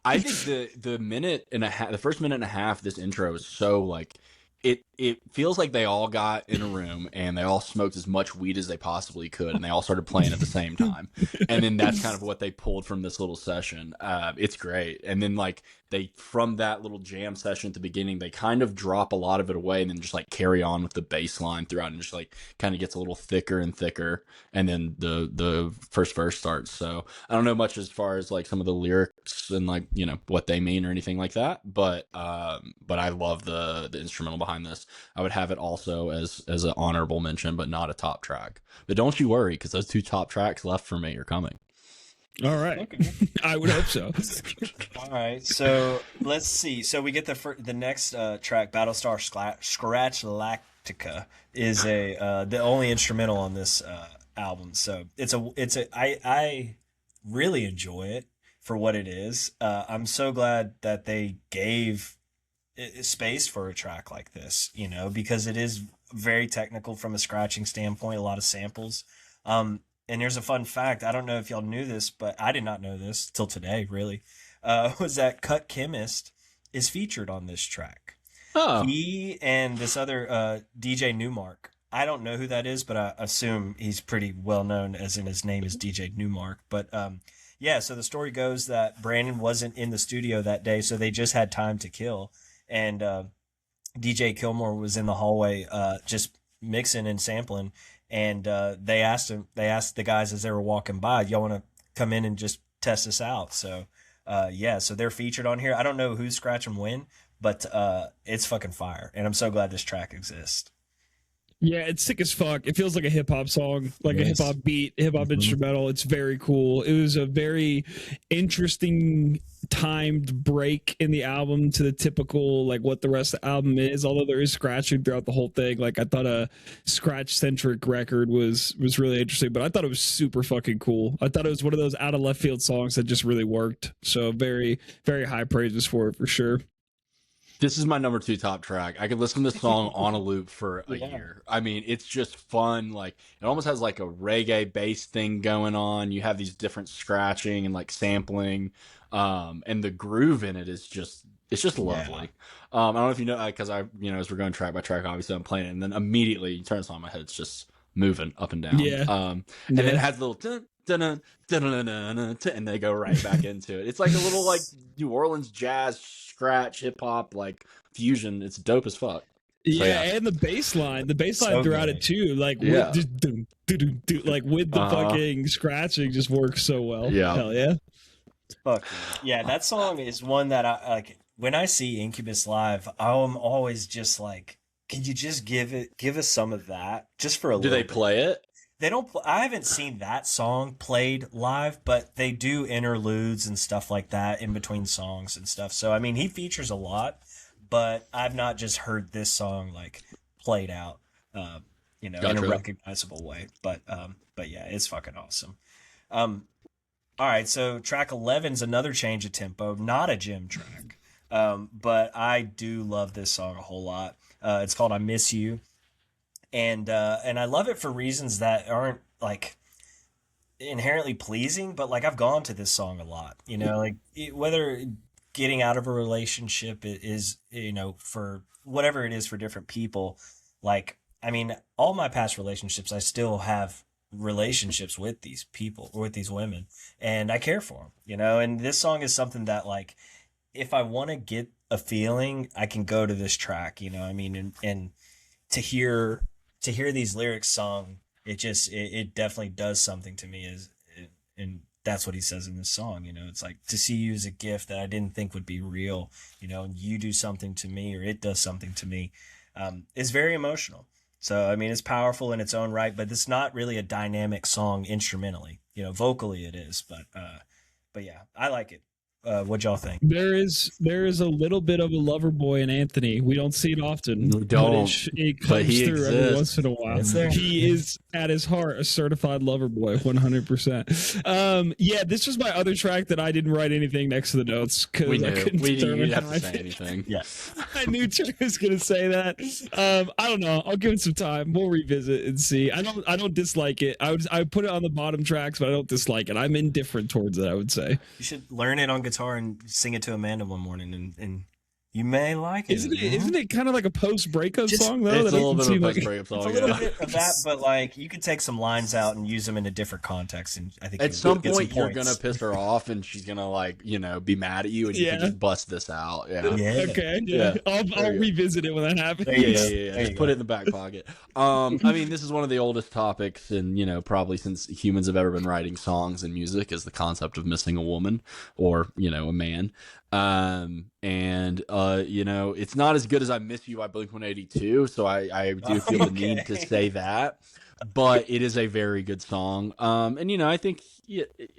I think the minute and a half, the first minute and a half, of this intro is so like it feels like they all got in a room and they all smoked as much weed as they possibly could, and they all started playing at the same time, and then that's kind of what they pulled from this little session. It's great, and then like they from that little jam session at the beginning, they kind of drop a lot of it away and then just like carry on with the bass line throughout, and just like kind of gets a little thicker and thicker, and then the first verse starts. So I don't know much as far as like some of the lyrics and like, you know, what they mean or anything like that, but I love the instrumental behind this. I would have it also as an honorable mention, but not a top track. But don't you worry, because those 2 top tracks left for me are coming.
All right. Okay. I would hope so.
All right, so let's see. So we get the next track, Battlestar Scratch Lactica, is the only instrumental on this album. So I really enjoy it for what it is. I'm so glad that they gave space for a track like this, you know, because it is very technical from a scratching standpoint, a lot of samples. And there's a fun fact, I don't know if y'all knew this, but I did not know this till today, really, was that Cut Chemist is featured on this track.
Oh.
He and this other DJ Newmark. I don't know who that is, but I assume he's pretty well known, as in his name is DJ Newmark. But yeah, so the story goes that Brandon wasn't in the studio that day, so they just had time to kill. And DJ Kilmore was in the hallway just mixing and sampling, and they asked the guys as they were walking by, y'all want to come in and just test this out? So yeah, so they're featured on here. I don't know who's scratching when, but it's fucking fire, and I'm so glad this track exists.
Yeah, it's sick as fuck. It feels like a hip hop song, like a hip hop beat, hip hop instrumental. It's very cool. It was a very interesting timed break in the album to the typical, like, what the rest of the album is, although there is scratching throughout the whole thing. Like, I thought a scratch centric record was really interesting, but I thought it was super fucking cool. I thought it was one of those out of left field songs that just really worked. So very, very high praises for it, for sure.
This is my number 2 top track. I could listen to this song on a loop for a year. I mean, it's just fun. Like, it almost has like a reggae bass thing going on. You have these different scratching and like sampling, and the groove in it is just lovely. I don't know if you know, because as we're going track by track, obviously I'm playing it, and then immediately you turn this on, my head's just moving up and down.
Yeah.
And then it has a little and they go right back into it. It's like a little like New Orleans jazz, scratch, hip hop, like fusion. It's dope as fuck.
Yeah, so, yeah. And the bass line so throughout it too, like
yeah.
Like with the fucking scratching just works so well.
Yeah,
hell yeah.
Fuck yeah, that song is one that I like. When I see Incubus live, I'm always just like, can you just give us some of that just for a little bit?
Do they play it?
They don't. I haven't seen that song played live, but they do interludes and stuff like that in between songs and stuff. So I mean, he features a lot, but I've not just heard this song like played out, in a recognizable way. But yeah, it's fucking awesome. All right, so track 11's another change of tempo, not a gym track, but I do love this song a whole lot. It's called "I Miss You." And I love it for reasons that aren't like inherently pleasing, but like I've gone to this song a lot, like whether getting out of a relationship is, for whatever it is for different people. Like, I mean, all my past relationships, I still have relationships with these people or with these women, and I care for them, and this song is something that, like, if I want to get a feeling, I can go to this track, I mean, and to hear these lyrics sung, it definitely does something to me, and that's what he says in this song. It's like, to see you as a gift that I didn't think would be real, and you do something to me, or it does something to me. It's very emotional. So, I mean, it's powerful in its own right, but it's not really a dynamic song instrumentally. Vocally it is, but yeah, I like it. What y'all think?
There is a little bit of a lover boy in Anthony. We don't see it often.
We don't,
it
but
comes
he
through every
exists.
once in a while.
It's there.
He is at his heart a certified lover boy, 100%. Yeah, this was my other track that I didn't write anything next to the notes because I couldn't determine
you have
how
to
I
say
feel.
anything.
Yeah.
I knew Trey was gonna say that. I don't know. I'll give it some time. We'll revisit and see. I don't dislike it. I put it on the bottom tracks, but I don't dislike it. I'm indifferent towards it, I would say.
You should learn it on guitar and sing it to Amanda one morning, and you may like it.
Isn't it kind of like a post breakup song though?
It's a little bit of a
like
post-breakup song.
It's a little bit of that, but like you could take some lines out and use them in a different context, and I think
At some
get
point you're
points.
gonna piss her off, and she's gonna be mad at you, and you can just bust this out. Yeah.
Yeah.
Okay,
Yeah.
I'll revisit it when that happens.
There you go.
Yeah.
There
Just
you
put
go.
it in the back pocket. I mean, this is one of the oldest topics, and probably since humans have ever been writing songs and music, is the concept of missing a woman or a man. It's not as good as "I Miss You" by Blink-182, so I do feel the need to say that. But it is a very good song. I think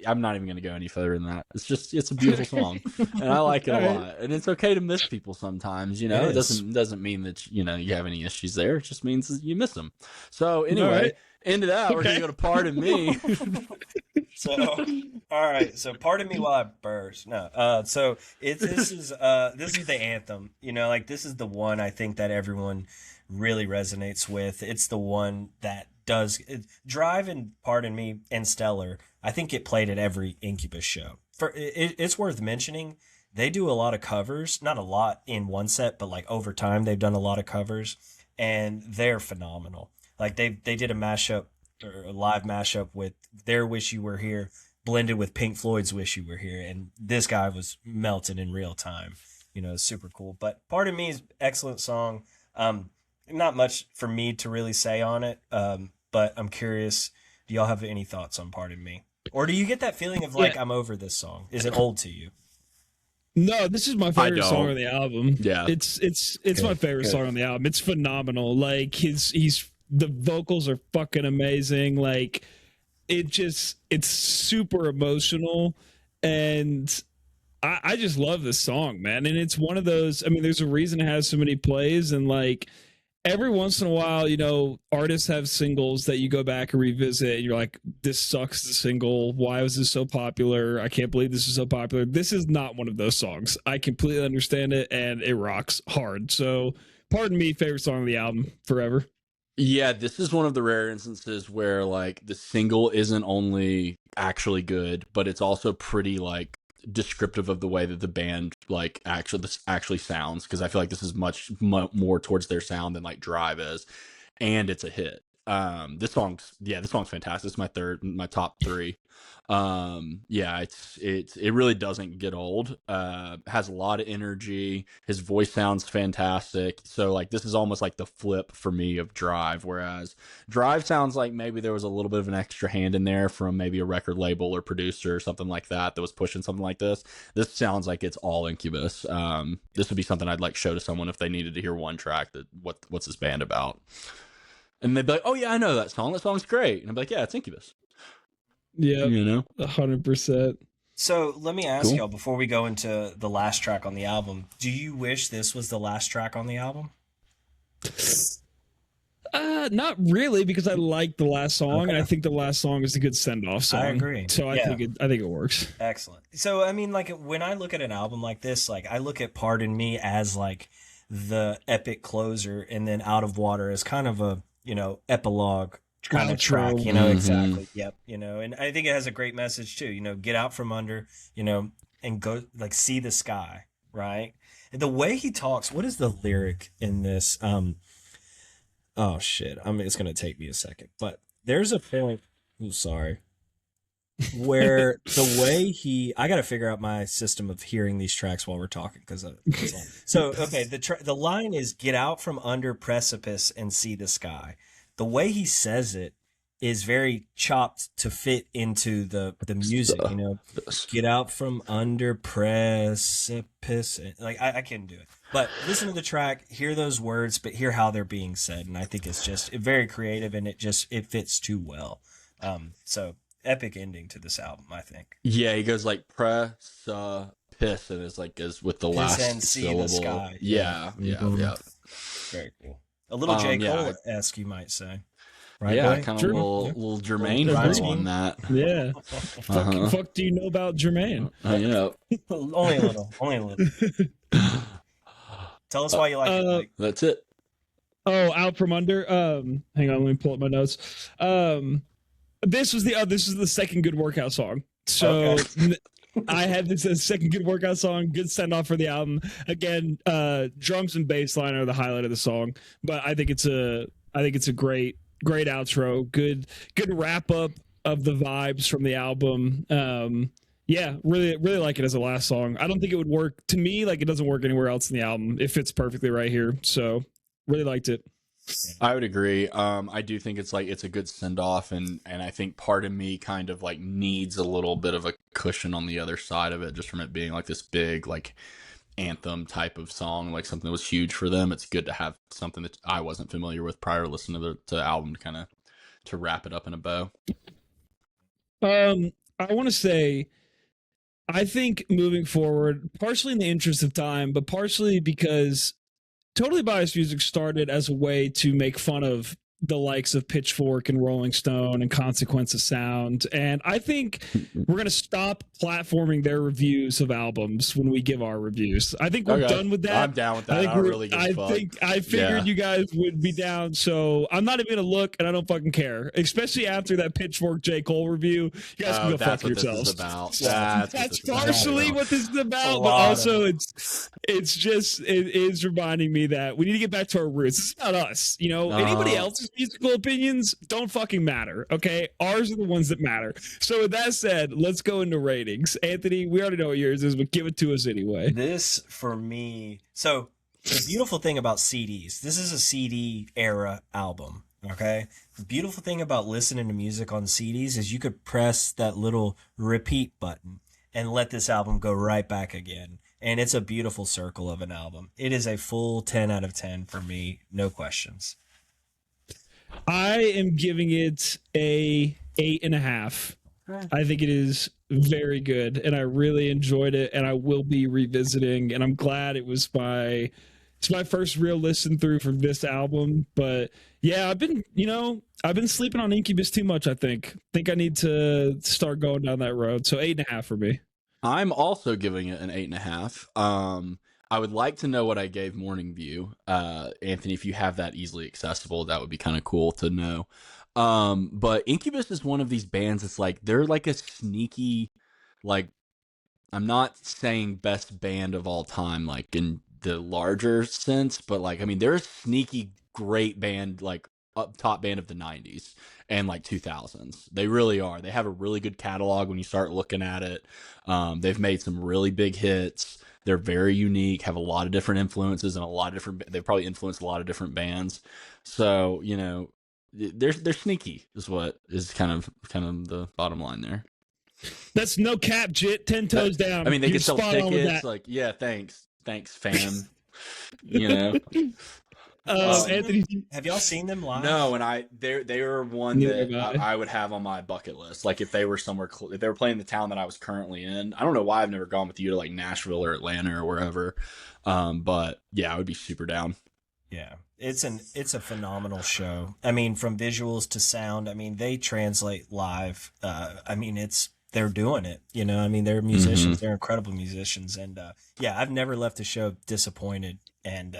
I'm not even going to go any further than that. It's a beautiful song, and I like it a lot. And it's okay to miss people sometimes. It doesn't mean that you have any issues there. It just means that you miss them. So anyway, into that we're going to go to "Pardon Me."
So, all right. So, pardon me while I burst. No. So this is the anthem. This is the one I think that everyone really resonates with. It's the one that Drive and Pardon Me and Stellar. I think it played at every Incubus show. It's worth mentioning. They do a lot of covers, not a lot in one set, but like over time they've done a lot of covers, and they're phenomenal. Like they did a mashup or a live mashup with their "Wish You Were Here" blended with Pink Floyd's "Wish You Were Here," and this guy was melting in real time. Super cool. But Pardon Me is excellent song. Not much for me to really say on it, but I'm curious, do y'all have any thoughts on Pardon Me? Or do you get that feeling of like, I'm over this song? Is it old to you?
No, this is my favorite song on the album.
Yeah.
It's my favorite song on the album. It's phenomenal. Like the vocals are fucking amazing. Like it's super emotional, and I just love this song, man. And it's one of those, I mean, there's a reason it has so many plays, and like every once in a while, artists have singles that you go back and revisit and you're like, this sucks, the single. Why was this so popular? I can't believe this is so popular. This is not one of those songs. I completely understand it, and it rocks hard. So Pardon Me, favorite song of the album forever.
Yeah, this is one of the rare instances where like the single isn't only actually good, but it's also pretty like descriptive of the way that the band like actually sounds, because I feel like this is much more towards their sound than like Drive is, and it's a hit. This song's fantastic. It's my top 3. It really doesn't get old. Has a lot of energy. His voice sounds fantastic. So like this is almost like the flip for me of Drive, whereas Drive sounds like maybe there was a little bit of an extra hand in there from maybe a record label or producer or something like that was pushing something like this. This sounds like it's all Incubus. This would be something I'd like show to someone if they needed to hear one track that what's this band about. And they'd be like, "Oh yeah, I know that song. That song's great." And I'd be like, "Yeah, it's Incubus."
Yeah, 100%.
So let me ask y'all before we go into the last track on the album. Do you wish this was the last track on the album?
Not really, because I like the last song, and I think the last song is a good send-off song.
I agree.
So I think it works.
Excellent. So I mean, like when I look at an album like this, like I look at Pardon Me as like the epic closer, and then Out of Water as kind of a epilogue kind of track, exactly. Yep. And I think it has a great message too, get out from under, and go like see the sky, right? And the way he talks, what is the lyric in this? Oh shit. It's going to take me a second, but there's a point, where the way I got to figure out my system of hearing these tracks while we're talking. So, okay. The line is get out from under precipice and see the sky. The way he says it is very chopped to fit into the music, get out from under precipice. Like I can't do it, but listen to the track, hear those words, but hear how they're being said. And I think it's just very creative, and it fits too well. So epic ending to this album, I think.
Yeah, he goes like precipice. hiss and is like is with the
Hiss
last
and see the
syllable.
sky.
Yeah.
Very cool. A little J.
Yeah.
Cole-esque, you might say. Right,
Yeah,
boy?
kind of
True.
little Jermaine
Little
flow
Jermaine.
on that.
Yeah.
Uh-huh.
Fuck do you know about Jermaine?
Yeah.
Only a little. Only a little. Tell us why you like it, Mike.
That's it.
Oh, Out From Under. Hang on, let me pull up my notes. This is the second good workout song. So
Okay.
I had this as second good workout song, good send off for the album. Again, drums and bass line are the highlight of the song, but I think it's a great outro, good wrap up of the vibes from the album. Yeah, really like it as a last song. I don't think it would work to me like it doesn't work anywhere else in the album. It fits perfectly right here. So really liked it.
I would agree. I do think it's a good send off, and I think part of me kind of like needs a little bit of a cushion on the other side of it, just from it being like this big like anthem type of song, like something that was huge for them. It's good to have something that I wasn't familiar with prior to listening to the album to wrap it up in a bow.
I want to say, I think moving forward, partially in the interest of time, but partially because Totally Biased Music started as a way to make fun of the likes of Pitchfork and Rolling Stone and Consequence of Sound. And I think we're going to stop platforming their reviews of albums when we give our reviews. I think we're done with that.
I'm down with that.
I figured you guys would be down. So I'm not even going to look, and I don't fucking care. Especially after that Pitchfork J. Cole review. You guys can go fuck yourselves. That's partially what this is about, but also it's just, it is reminding me that we need to get back to our roots. It's not us. You know, anybody else's musical opinions don't fucking matter, okay? Ours are the ones that matter. So with that said, let's go into ratings. Anthony, we already know what yours is, but give it to us anyway.
This, for me... So, the beautiful thing about CDs, this is a CD era album, okay? The beautiful thing about listening to music on CDs is you could press that little repeat button and let this album go right back again. And it's a beautiful circle of an album. It is a full 10 out of 10 for me, no questions.
I am giving it a 8.5. I think it is very good, and I really enjoyed it, and I will be revisiting. And I'm glad it's my first real listen through for this album. But yeah, I've been sleeping on Incubus too much. I think I need to start going down that road. So 8.5 for me.
I'm also giving it an 8.5. I would like to know what I gave Morning View. Anthony, if you have that easily accessible, that would be kind of cool to know. But Incubus is one of these bands that's like, they're like a sneaky, like, I'm not saying best band of all time, like in the larger sense, but like, I mean, they're a sneaky great band, like up top band of the 90s and like 2000s. They really are. They have a really good catalog when you start looking at it. They've made some really big hits. They're very unique, have a lot of different influences and they've probably influenced a lot of different bands. So, you know, they're sneaky is what is kind of the bottom line there.
That's no cap, Jit. 10 toes down.
I mean, they can sell tickets. Like, yeah, thanks, fam. You know.
Anthony,
have y'all seen them live?
No, and they are one that I would have on my bucket list. Like if they were somewhere, if they were playing the town that I was currently in, I don't know why I've never gone with you to like Nashville or Atlanta or wherever. But yeah, I would be super down.
Yeah, it's a phenomenal show. I mean, from visuals to sound. I mean, they translate live. I mean, they're doing it. You know, I mean, they're musicians. They're incredible musicians, and yeah, I've never left the show disappointed. And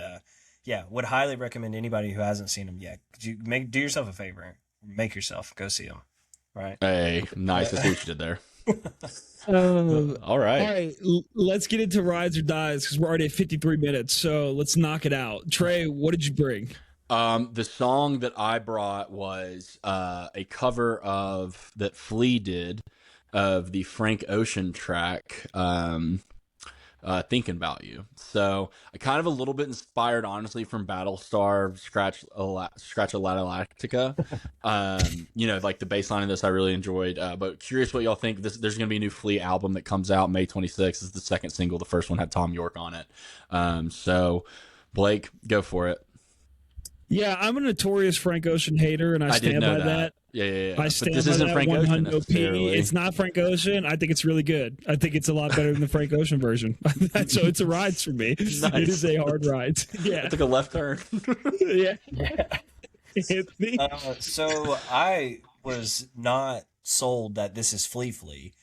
yeah, would highly recommend anybody who hasn't seen them yet. Do yourself a favor, make yourself go see them. Right?
Hey, nice. That's what you did there. All right.
Let's get into rides or dies because we're already at 53 minutes. So let's knock it out. Trey, what did you bring?
The song that I brought was a cover of that Flea did of the Frank Ocean track. Thinking About You. So I kind of a little bit inspired, honestly, from Battlestar Scratch a Lactica. You know, like the bass line of this I really enjoyed. But curious what y'all think. There's going to be a new Flea album that comes out May 26th. This is the second single. The first one had Tom York on it. So Blake, go for it.
Yeah, I'm a notorious Frank Ocean hater, and I stand by that.
Yeah.
I
But
stand
this
by
isn't
that
Frank Ocean
100 P.
necessarily.
It's not Frank Ocean. I think it's really good. I think it's a lot better than the Frank Ocean version. So it's a ride for me.
Nice.
It is a hard ride. Yeah.
I took a left turn.
Yeah. Anthony?
So I was not sold that this is Flea,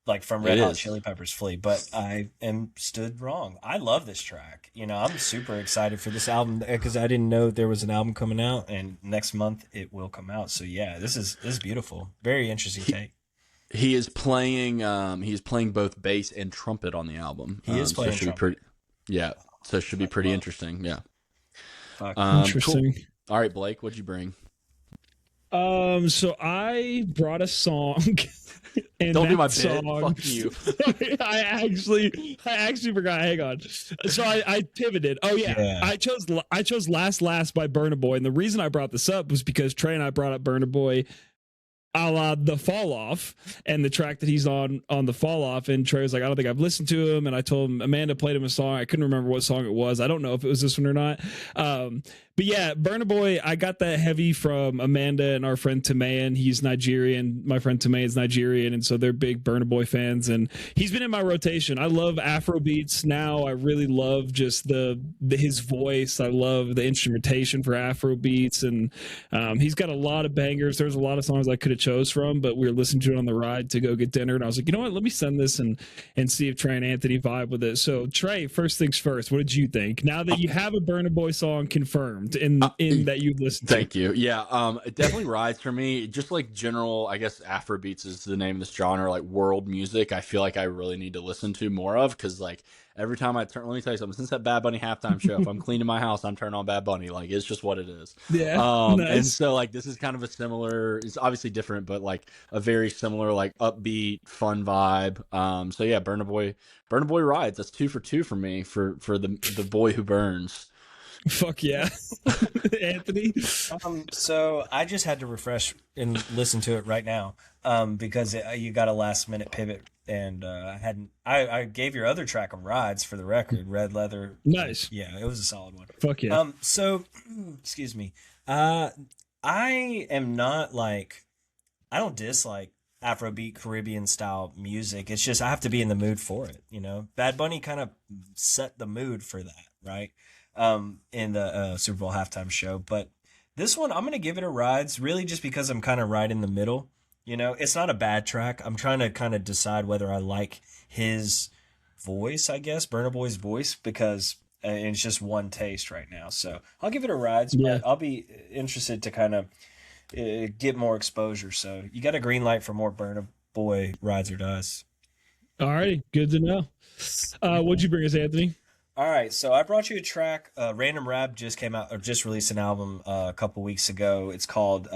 like from Red
It
Hot
is.
Chili Peppers Flea, but I am stood wrong. I love this track. You know, I'm super excited for this album because I didn't know there was an album coming out, and next month it will come out. So yeah, this is beautiful. Very interesting take.
He is playing. He's playing both bass and trumpet on the album.
He is playing trumpet.
So it should be pretty interesting. Yeah.
Fuck.
Interesting.
Cool. All right, Blake, what'd you bring?
So I brought a song. And
Don't do my
song,
bit. Fuck you.
I actually forgot. Hang on. So I pivoted. Oh yeah. I chose Last by Burna Boy, and the reason I brought this up was because Trey and I brought up Burna Boy a la the Fall Off and the track that he's on the Fall Off, and Trey was like, I don't think I've listened to him, and I told him Amanda played him a song. I couldn't remember what song it was. I don't know if it was this one or not. But yeah, Burna Boy, I got that heavy from Amanda and our friend Tamayan. He's Nigerian. My friend Tamayan's Nigerian, and so they're big Burna Boy fans, and he's been in my rotation. I love Afro beats now. I really love just his voice. I love the instrumentation for Afro beats, and he's got a lot of bangers. There's a lot of songs I could have chose from, but we were listening to it on the ride to go get dinner, and I was like, you know what, let me send this and see if Trey and Anthony vibe with it. So Trey, first things first, what did you think now that you have a Burna Boy song confirmed in that you've listened to?
Thank you. Yeah, it definitely rides for me. Just like general, I guess Afrobeats is the name of this genre, like world music. I feel like I really need to listen to more of, because like every time I turn, let me tell you something. Since that Bad Bunny halftime show, if I'm cleaning my house, I'm turning on Bad Bunny. Like, it's just what it is.
Yeah. Nice.
And so like this is kind of a similar. It's obviously different, but like a very similar, like upbeat, fun vibe. So yeah, Burna Boy rides. That's 2 for 2 for me for the boy who burns.
Fuck yeah. Anthony?
So I just had to refresh and listen to it right now because you got a last minute pivot, and I gave your other track a rides for the record, Red Leather.
Nice.
Yeah, it was a solid one.
Fuck yeah.
So excuse me. I am not like, I don't dislike Afrobeat Caribbean style music. It's just I have to be in the mood for it, you know. Bad Bunny kind of set the mood for that, right? In the Super Bowl halftime show. But this one, I'm going to give it a rides, really just because I'm kind of right in the middle. You know, it's not a bad track. I'm trying to kind of decide whether I like his voice, I guess, Burna Boy's voice, because it's just one taste right now. So I'll give it a rides,
Yeah.
but I'll be interested to kind of get more exposure. So you got a green light for more Burna Boy rides or dies.
All righty. Good to know. What'd you bring us, Anthony?
All right, so I brought you a track. Random Rap just came out, or just released an album a couple weeks ago. It's called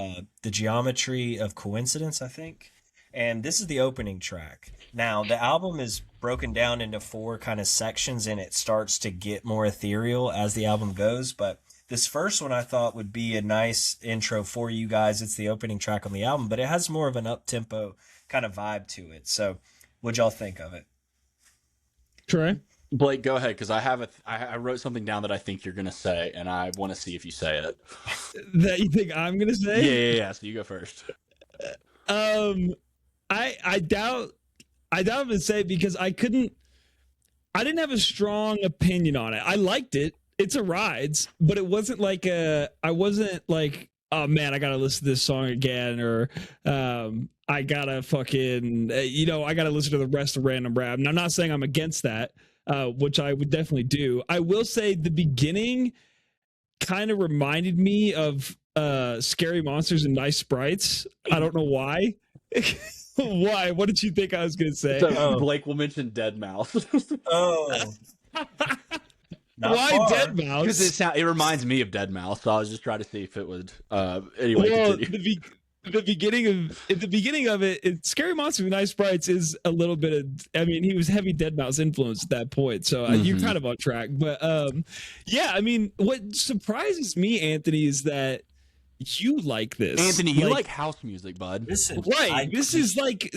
The Geometry of Coincidence, I think. And this is the opening track. Now, the album is broken down into 4 kind of sections, and it starts to get more ethereal as the album goes. But this first one I thought would be a nice intro for you guys. It's the opening track on the album, but it has more of an up-tempo kind of vibe to it. So what'd y'all think of it?
Trey?
Blake, go ahead, because I wrote something down that I think you're gonna say, and I want to see if you say it.
That you think I'm gonna say?
Yeah. So you go first.
I doubt I'm gonna say it because I didn't have a strong opinion on it. I liked it. It's a rides, but it wasn't like I wasn't like, oh man, I gotta listen to this song again, or I gotta fucking I gotta listen to the rest of Random Rap. And I'm not saying I'm against that. Which I would definitely do. I will say the beginning kind of reminded me of Scary Monsters and Nice Sprites. I don't know why. Why? What did you think I was going to say?
So Blake will mention Dead Mouse.
Oh.
Why Dead Mouse?
Because it reminds me of Dead Mouse, so I was just trying to see if it would. Anyway,
well,
continue.
the beginning of it, Scary Monsters and Nice Sprites is a little bit of, I mean, he was heavy Dead Mouse influence at that point, so you're kind of on track. But yeah, I mean, what surprises me, Anthony, is that you like this,
Anthony. You like house music, bud.
Listen,
right? This is like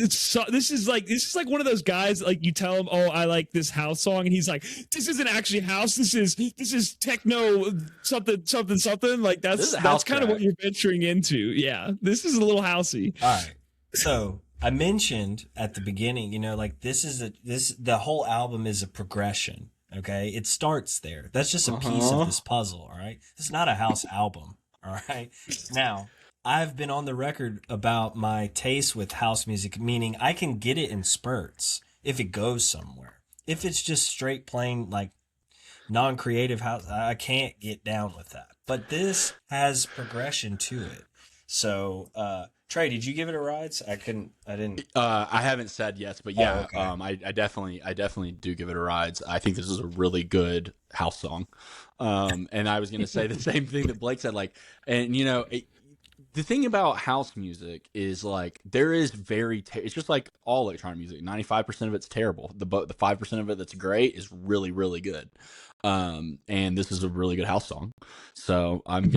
one of those guys, like, you tell him, oh, I like this house song, and he's like, this isn't actually house. This is techno something. Like, that's kind of what you're venturing into. Yeah, this is a little housey.
All right. So I mentioned at the beginning, like the whole album is a progression. Okay, it starts there. That's just a piece of this puzzle. All right, it's not a house album. All right. Now, I've been on the record about my taste with house music, meaning I can get it in spurts if it goes somewhere. If it's just straight plain like non-creative house, I can't get down with that. But this has progression to it. So, Trey, did you give it a ride? I didn't.
I haven't said yes, but yeah,
okay.
I definitely do give it a ride. I think this is a really good house song. And I was going to say the same thing that Blake said, like, and the thing about house music is, like, there is it's just like all electronic music. 95% of it's terrible. The 5% of it that's great is really, really good. And this is a really good house song. So I'm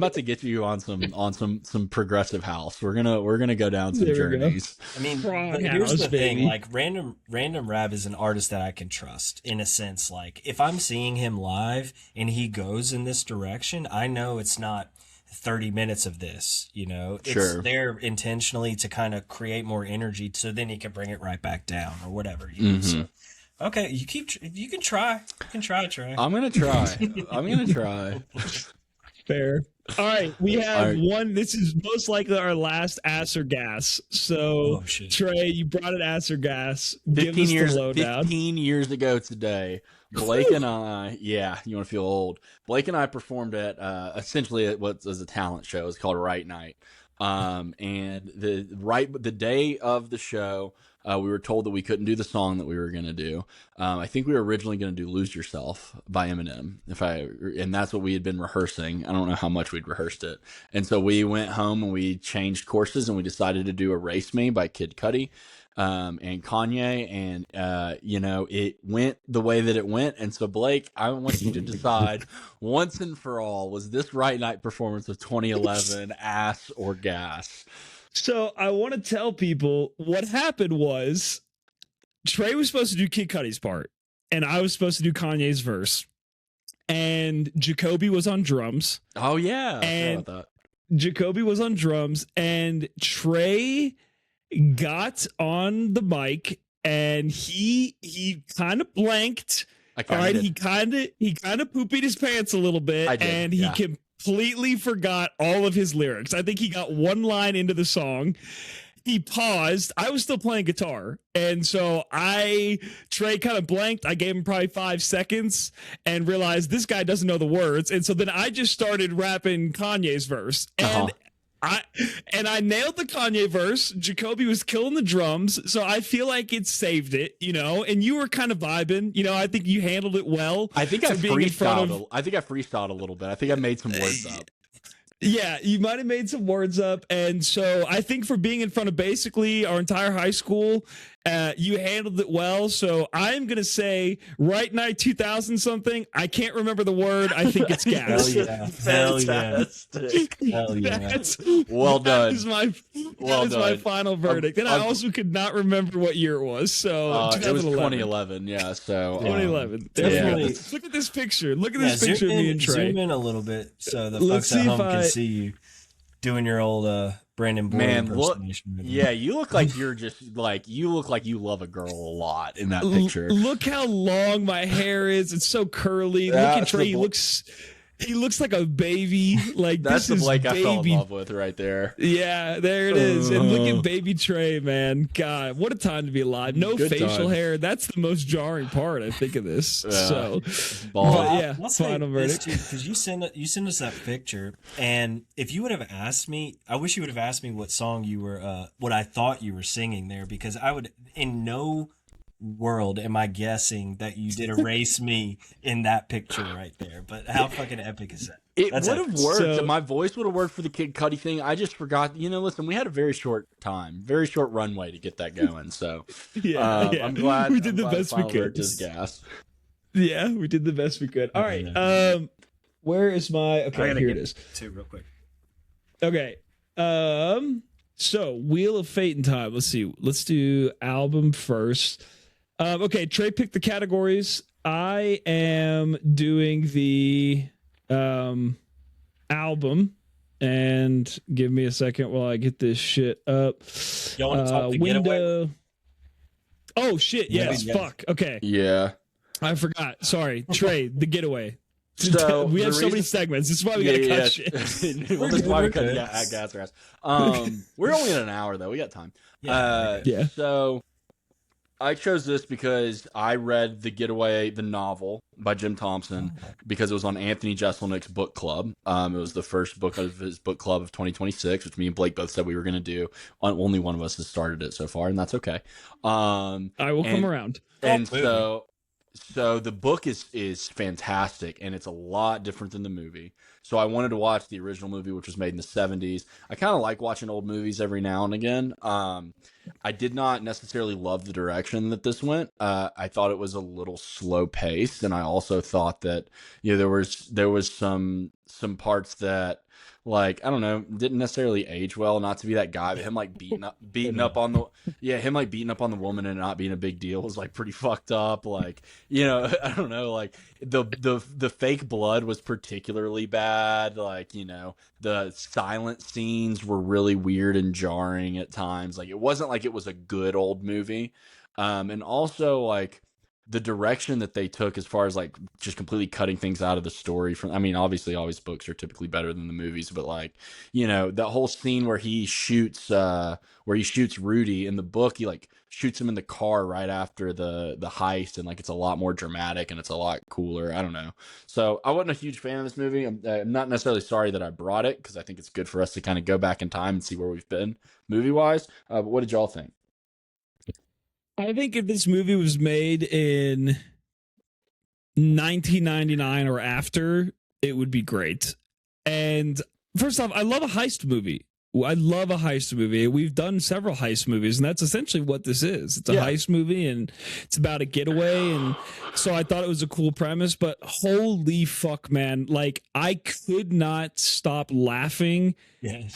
about to get you on some progressive house. We're gonna go down some journeys.
I mean, but here's the thing: like, Random Rab is an artist that I can trust in a sense. Like, if I'm seeing him live and he goes in this direction, I know it's not 30 minutes of this. It's there intentionally to kind of create more energy, so then he can bring it right back down or whatever. So, okay, you can try. You can try, Trey.
I'm gonna try.
Fair. All right, we have one. This is most likely our last ass or gas. So, Trey, you brought it ass or gas.
15 years ago today, Blake and I, you want to feel old. Blake and I performed at essentially at what was a talent show. It's called Right Night. And the day of the show, we were told that we couldn't do the song that we were going to do. I think we were originally going to do Lose Yourself by Eminem. And that's what we had been rehearsing. I don't know how much we'd rehearsed it. And so we went home and we changed courses and we decided to do Erase Me by Kid Cudi, and Kanye. And, it went the way that it went. And so, Blake, I want you to decide once and for all, was this Right Night performance of 2011 ass or gas?
So I want to tell people what happened was Trey was supposed to do Kid Cudi's part, and I was supposed to do Kanye's verse, and Jacoby was on drums.
Oh yeah,
and Jacoby was on drums, and Trey got on the mic, and he kind of blanked. All right, he kind of pooped his pants a little bit, and he completely forgot all of his lyrics. I think he got one line into the song. He paused. I was still playing guitar. And so Trey kind of blanked. I gave him probably 5 seconds and realized this guy doesn't know the words. And so then I just started rapping Kanye's verse. And I nailed the Kanye verse. Jacoby was killing the drums, so I feel like it saved it, and you were kind of vibing. I think you handled it well.
I think I freestyled a little bit. I think I made some words up.
Yeah, you might have made some words up. And so I think for being in front of basically our entire high school, you handled it well. So I'm going to say Right Night 2000 something. I can't remember the word. I think it's gas.
Hell yeah. Hell yeah.
Well done.
That is my final verdict. And I also could not remember what year it was. So
it was 2011. Yeah. So
2011. Look at this picture. Look at this picture of me and Trey.
Zoom in a little bit so the folks at home can see you doing your old Brandon Boyd impersonation.
You look like you look like you love a girl a lot in that picture.
Look how long my hair is. It's so curly. Look at Trey. He looks like a baby. Like,
that's the Blake I fell in love with right there.
Yeah, there it is. And look at baby Trey, man. God, what a time to be alive. No
Good
facial
time.
hair. That's the most jarring part, I think, of this. So,
I'll
final verdict.
Because you send us that picture, and if you would have asked me, I wish you would have asked me what song you were, what I thought you were singing there, because I would, in no world am I guessing that you did Erase Me in that picture right there. But how fucking epic is that?
It would have worked. So, my voice would have worked for the Kid Cudi thing. I just forgot. Listen, we had a very short runway to get that going. So I'm glad
we did the best we could.
Gas.
Yeah, we did the best we could. All right. Where is my? Okay, here it is.
Two real quick.
Okay. So Wheel of Fate and Time. Let's see. Let's do album first. Okay, Trey picked the categories. I am doing the album. And give me a second while I get this shit up.
Y'all want to talk the Getaway?
Oh shit! Yes. Fuck. Okay.
Yeah.
I forgot. Sorry, Trey. The Getaway.
So
we have so many segments. This is why we gotta cut shit.
Well, this is why we cut gas. We're only in an hour though. We got time.
Yeah.
So I chose this because I read The Getaway, the novel by Jim Thompson, because it was on Anthony Jeselnik's book club. It was the first book of his book club of 2026, which me and Blake both said we were going to do. Only one of us has started it so far, and that's okay.
I will come around.
And so the book is fantastic, and it's a lot different than the movie. So I wanted to watch the original movie, which was made in the 70s. I kind of like watching old movies every now and again. I did not necessarily love the direction that this went. I thought it was a little slow paced, and I also thought that there was some parts that, like, I don't know, didn't necessarily age well. Not to be that guy, but him like beating up on the woman and not being a big deal was like pretty fucked up. Like, I don't know, like the fake blood was particularly bad. Like, the silent scenes were really weird and jarring at times. Like, it wasn't like it was a good old movie. And also, like, the direction that they took as far as like just completely cutting things out of the story from, I mean, obviously always books are typically better than the movies, but like, that whole scene where he shoots Rudy in the book, he like shoots him in the car right after the heist. And like, it's a lot more dramatic and it's a lot cooler. I don't know. So I wasn't a huge fan of this movie. I'm not necessarily sorry that I brought it, because I think it's good for us to kind of go back in time and see where we've been movie wise. But what did y'all think?
I think if this movie was made in 1999 or after, it would be great. And first off, I love a heist movie. We've done several heist movies, and that's essentially what this is. It's a heist movie, and it's about a getaway. And so I thought it was a cool premise, but holy fuck, man. Like, I could not stop laughing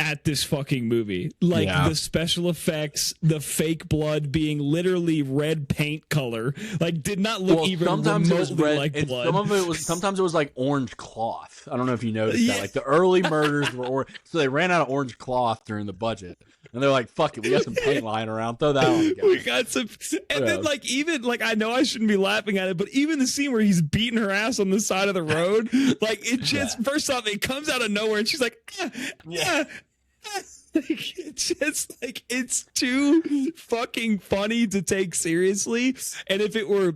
at this fucking movie. Like, the special effects, the fake blood being literally red paint color, like, did not look even remotely like blood.
Sometimes it was like orange cloth. I don't know if you noticed that. Like, the early murders were so they ran out of orange cloth during the budget, and they're like, fuck it, we got some paint lying around, throw that on.
We got some, and then like, even like, I know I shouldn't be laughing at it, but even the scene where he's beating her ass on the side of the road, like, it just first off, it comes out of nowhere, and she's like, it's just like, it's too fucking funny to take seriously. And if it were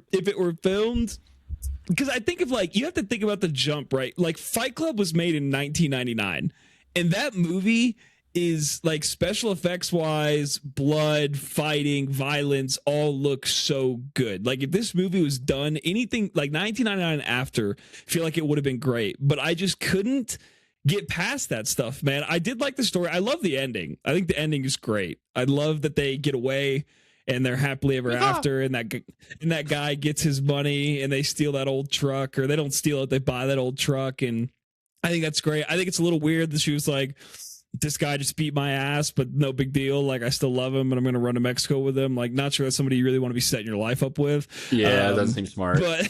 filmed, because I think of, like, you have to think about the jump, right? Like, Fight Club was made in 1999, and that movie is, like, special effects wise, blood, fighting, violence, all look so good. Like, if this movie was done anything like 1999 after, I feel like it would have been great. But I just couldn't get past that stuff, man. I did like the story. I love the ending. I think the ending is great. I love that they get away and they're happily ever after, and that guy gets his money, and they steal that old truck, or they don't steal it, they buy that old truck. And I think that's great. I think it's a little weird that she was like, this guy just beat my ass, but no big deal. Like, I still love him, and I'm going to run to Mexico with him. Like, not sure that's somebody you really want to be setting your life up with.
Yeah, that doesn't seem smart.
But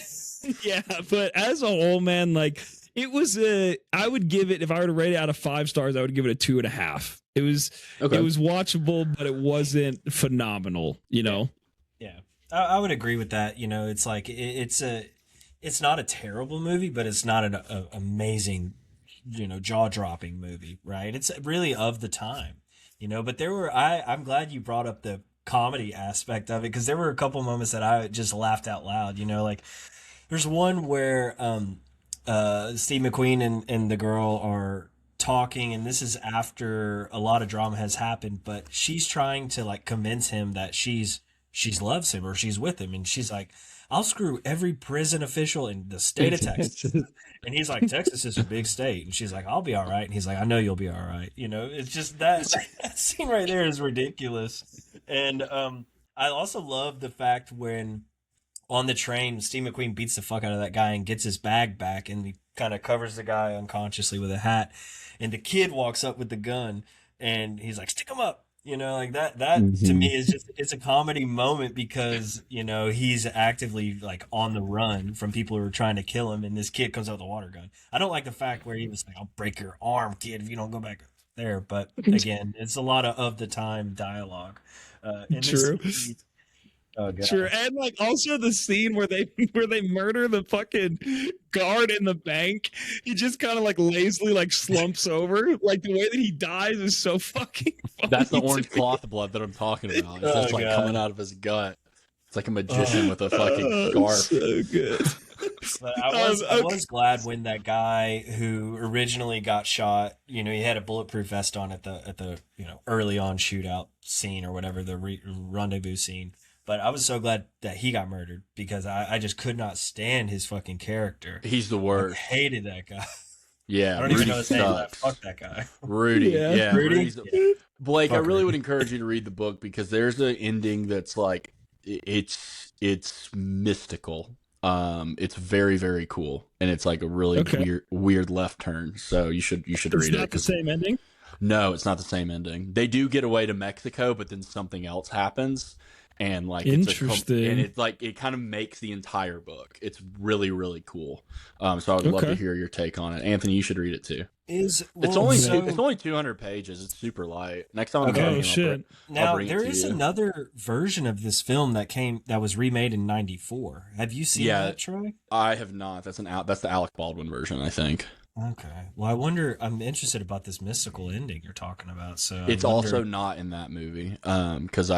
but as a whole, man, like, it was I would give it, if I were to rate it out of 5 stars, I would give it a 2.5. It was watchable, but it wasn't phenomenal, Yeah.
I would agree with that. It's like, it's not a terrible movie, but it's not an amazing, jaw-dropping movie, right? It's really of the time, but I'm glad you brought up the comedy aspect of it, because there were a couple moments that I just laughed out loud, like there's one where Steve McQueen and the girl are talking, and this is after a lot of drama has happened, but she's trying to, like, convince him that she's loves him, or she's with him, and she's like, I'll screw every prison official in the state of Texas. And he's like, Texas is a big state. And she's like, I'll be all right. And he's like, I know you'll be all right. It's just that scene right there is ridiculous. And I also love the fact when on the train, Steve McQueen beats the fuck out of that guy and gets his bag back, and he kind of covers the guy unconsciously with a hat. And the kid walks up with the gun, and he's like, "Stick him up." You know, like that to me is just, it's a comedy moment because, you know, he's actively like on the run from people who are trying to kill him, and this kid comes out with a water gun. I don't like the fact where he was like, "I'll break your arm, kid, if you don't go back there." But again, it's a lot of the time dialogue.
True.
Oh, God.
Sure, and like also the scene where they murder the fucking guard in the bank. He just kind of like lazily like slumps over. Like the way that he dies is so fucking funny.
That's the orange cloth blood that I'm talking about. It's just like coming out of his gut. It's like a magician with a fucking scarf.
So good.
But I was glad when that guy who originally got shot, you know, he had a bulletproof vest on at the you know, early on shootout scene or whatever, the rendezvous scene. But I was so glad that he got murdered because I just could not stand his fucking character.
He's the worst.
I hated that guy.
Yeah,
I don't even know his name. But fuck that guy.
Rudy. Yeah.
Rudy.
Blake,
Fuck
I really
Rudy.
would encourage you to read the book because there's an ending that's like it's mystical. It's very, very cool, and it's like a really weird left turn. So you should read it.
It's not the same ending.
No, it's not the same ending. They do get away to Mexico, but then something else happens. And like
interesting,
and it's like it kind of makes the entire book. It's really, really cool. So I would love to hear your take on it, Anthony. You should read it too. It's only 200 pages. It's super light. Next time I'm going,
now there is another version of this film that was remade in '94. Have you seen that, Troy?
I have not. That's the Alec Baldwin version, I think.
Okay. Well, I wonder. I'm interested about this mystical ending you're talking about. So
it's also not in that movie, because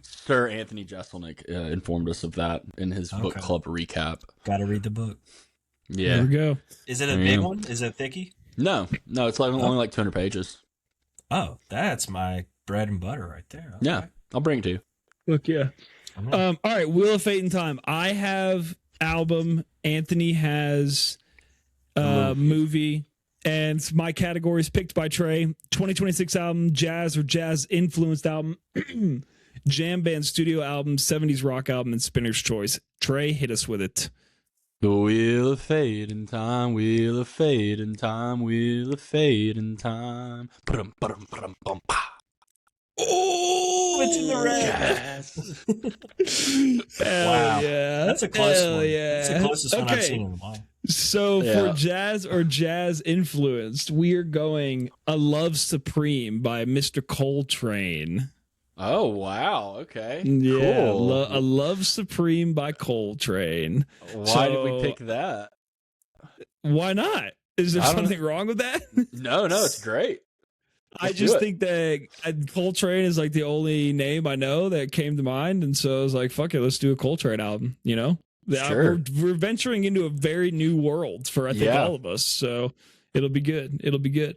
Sir Anthony Jeselnik informed us of that in his book club recap.
Got to read the book.
Yeah.
There we go.
Is it a big one? Is it thickie?
No. It's like only like 200 pages.
Oh, that's my bread and butter right there. Okay.
Yeah, I'll bring it to you.
Look, yeah. All right, Wheel of Fate and Time. I have album. Anthony has movie, and my category is picked by Trey. 2026 album, jazz or jazz influenced album, jam band studio album, 70s rock album, and Spinner's Choice. Trey, hit us with it.
The wheel of fate and time, wheel of fate and time, wheel of fate and time.
Oh, it's in the red.
Yes. Wow. Yeah.
That's a close one.
Yeah.
That's the closest one I've seen in a while.
So for jazz or jazz influenced, we are going A Love Supreme by Mr. Coltrane.
Oh, wow. Okay.
Yeah.
Cool.
A Love Supreme by Coltrane.
Why did we pick that?
Why not? Is there something wrong with that?
No, it's great.
I just think that Coltrane is like the only name I know that came to mind. And so I was like, fuck it, let's do a Coltrane album, you know?
Sure.
We're venturing into a very new world for, I think, all of us. So it'll be good. It'll be good.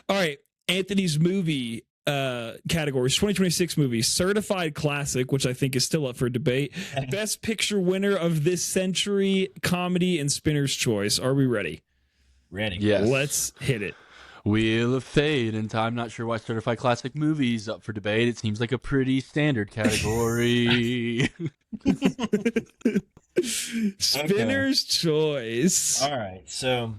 All right. Anthony's movie categories, 2026 movie, certified classic, which I think is still up for debate. Best picture winner of this century, comedy, and Spinner's Choice. Are we ready?
Ready.
Yes.
Let's hit it.
Wheel of Fate, and I'm not sure why certified classic movies up for debate. It seems like a pretty standard category.
Spinner's Choice.
All right. So,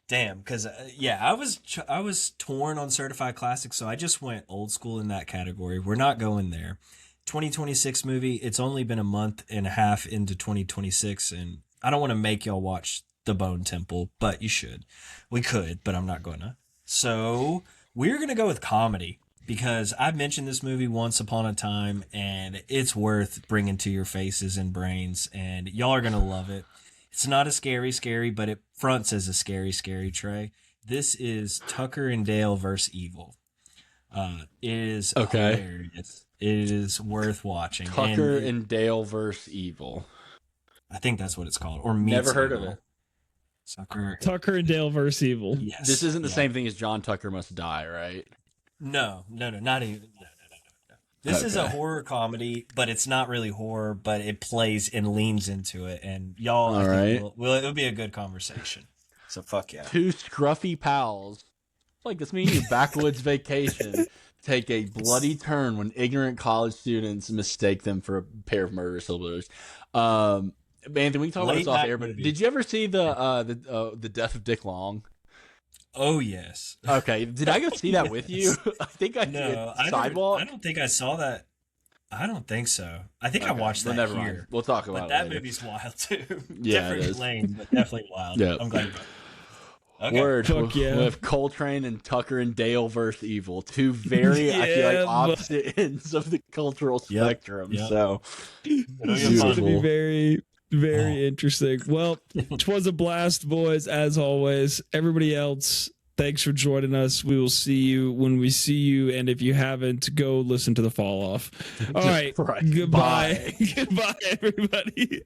damn, because I was torn on certified classic, so I just went old school in that category. We're not going there. 2026 movie. It's only been a month and a half into 2026, and I don't want to make y'all watch The Bone Temple, but you should. We could, but I'm not going to. So we're going to go with comedy because I've mentioned this movie once upon a time and it's worth bringing to your faces and brains and y'all are going to love it. It's not a scary, but it fronts as a scary, Trey. This is Tucker and Dale vs. Evil. It is hilarious. It is worth watching.
Tucker and Dale vs. Evil.
I think that's what it's called. Or Meets
Never heard
Evil.
of it.
Tucker and Dale vs. Evil.
Yes.
This isn't the same thing as John Tucker Must Die, right?
No, not even. No. This is a horror comedy, but it's not really horror, but it plays and leans into it. And y'all, I think it'll be a good conversation. So fuck yeah.
Two scruffy pals like this mean your backwoods vacation take a bloody turn when ignorant college students mistake them for a pair of murderous hillbillies. Anthony, we can talk about this off air, but did you ever see the Death of Dick Long?
Oh yes.
Okay, did I go see that with you? I think I did. Sidewalk.
I don't think I saw that. I don't think so. I think I watched that
never
here.
mind. We'll talk about
but that
later.
movie's wild too.
Yeah,
different lane, but definitely wild.
Yeah.
I'm glad you brought it. Okay.
Word with Coltrane and Tucker and Dale versus Evil, two very I feel like opposite ends of the cultural spectrum.
Yep.
So
it's going to be very, very interesting. Well, it was a blast, boys, as always. Everybody else, thanks for joining us. We will see you when we see you, and if you haven't, go listen to the Fall Off. All right, goodbye. Goodbye, everybody.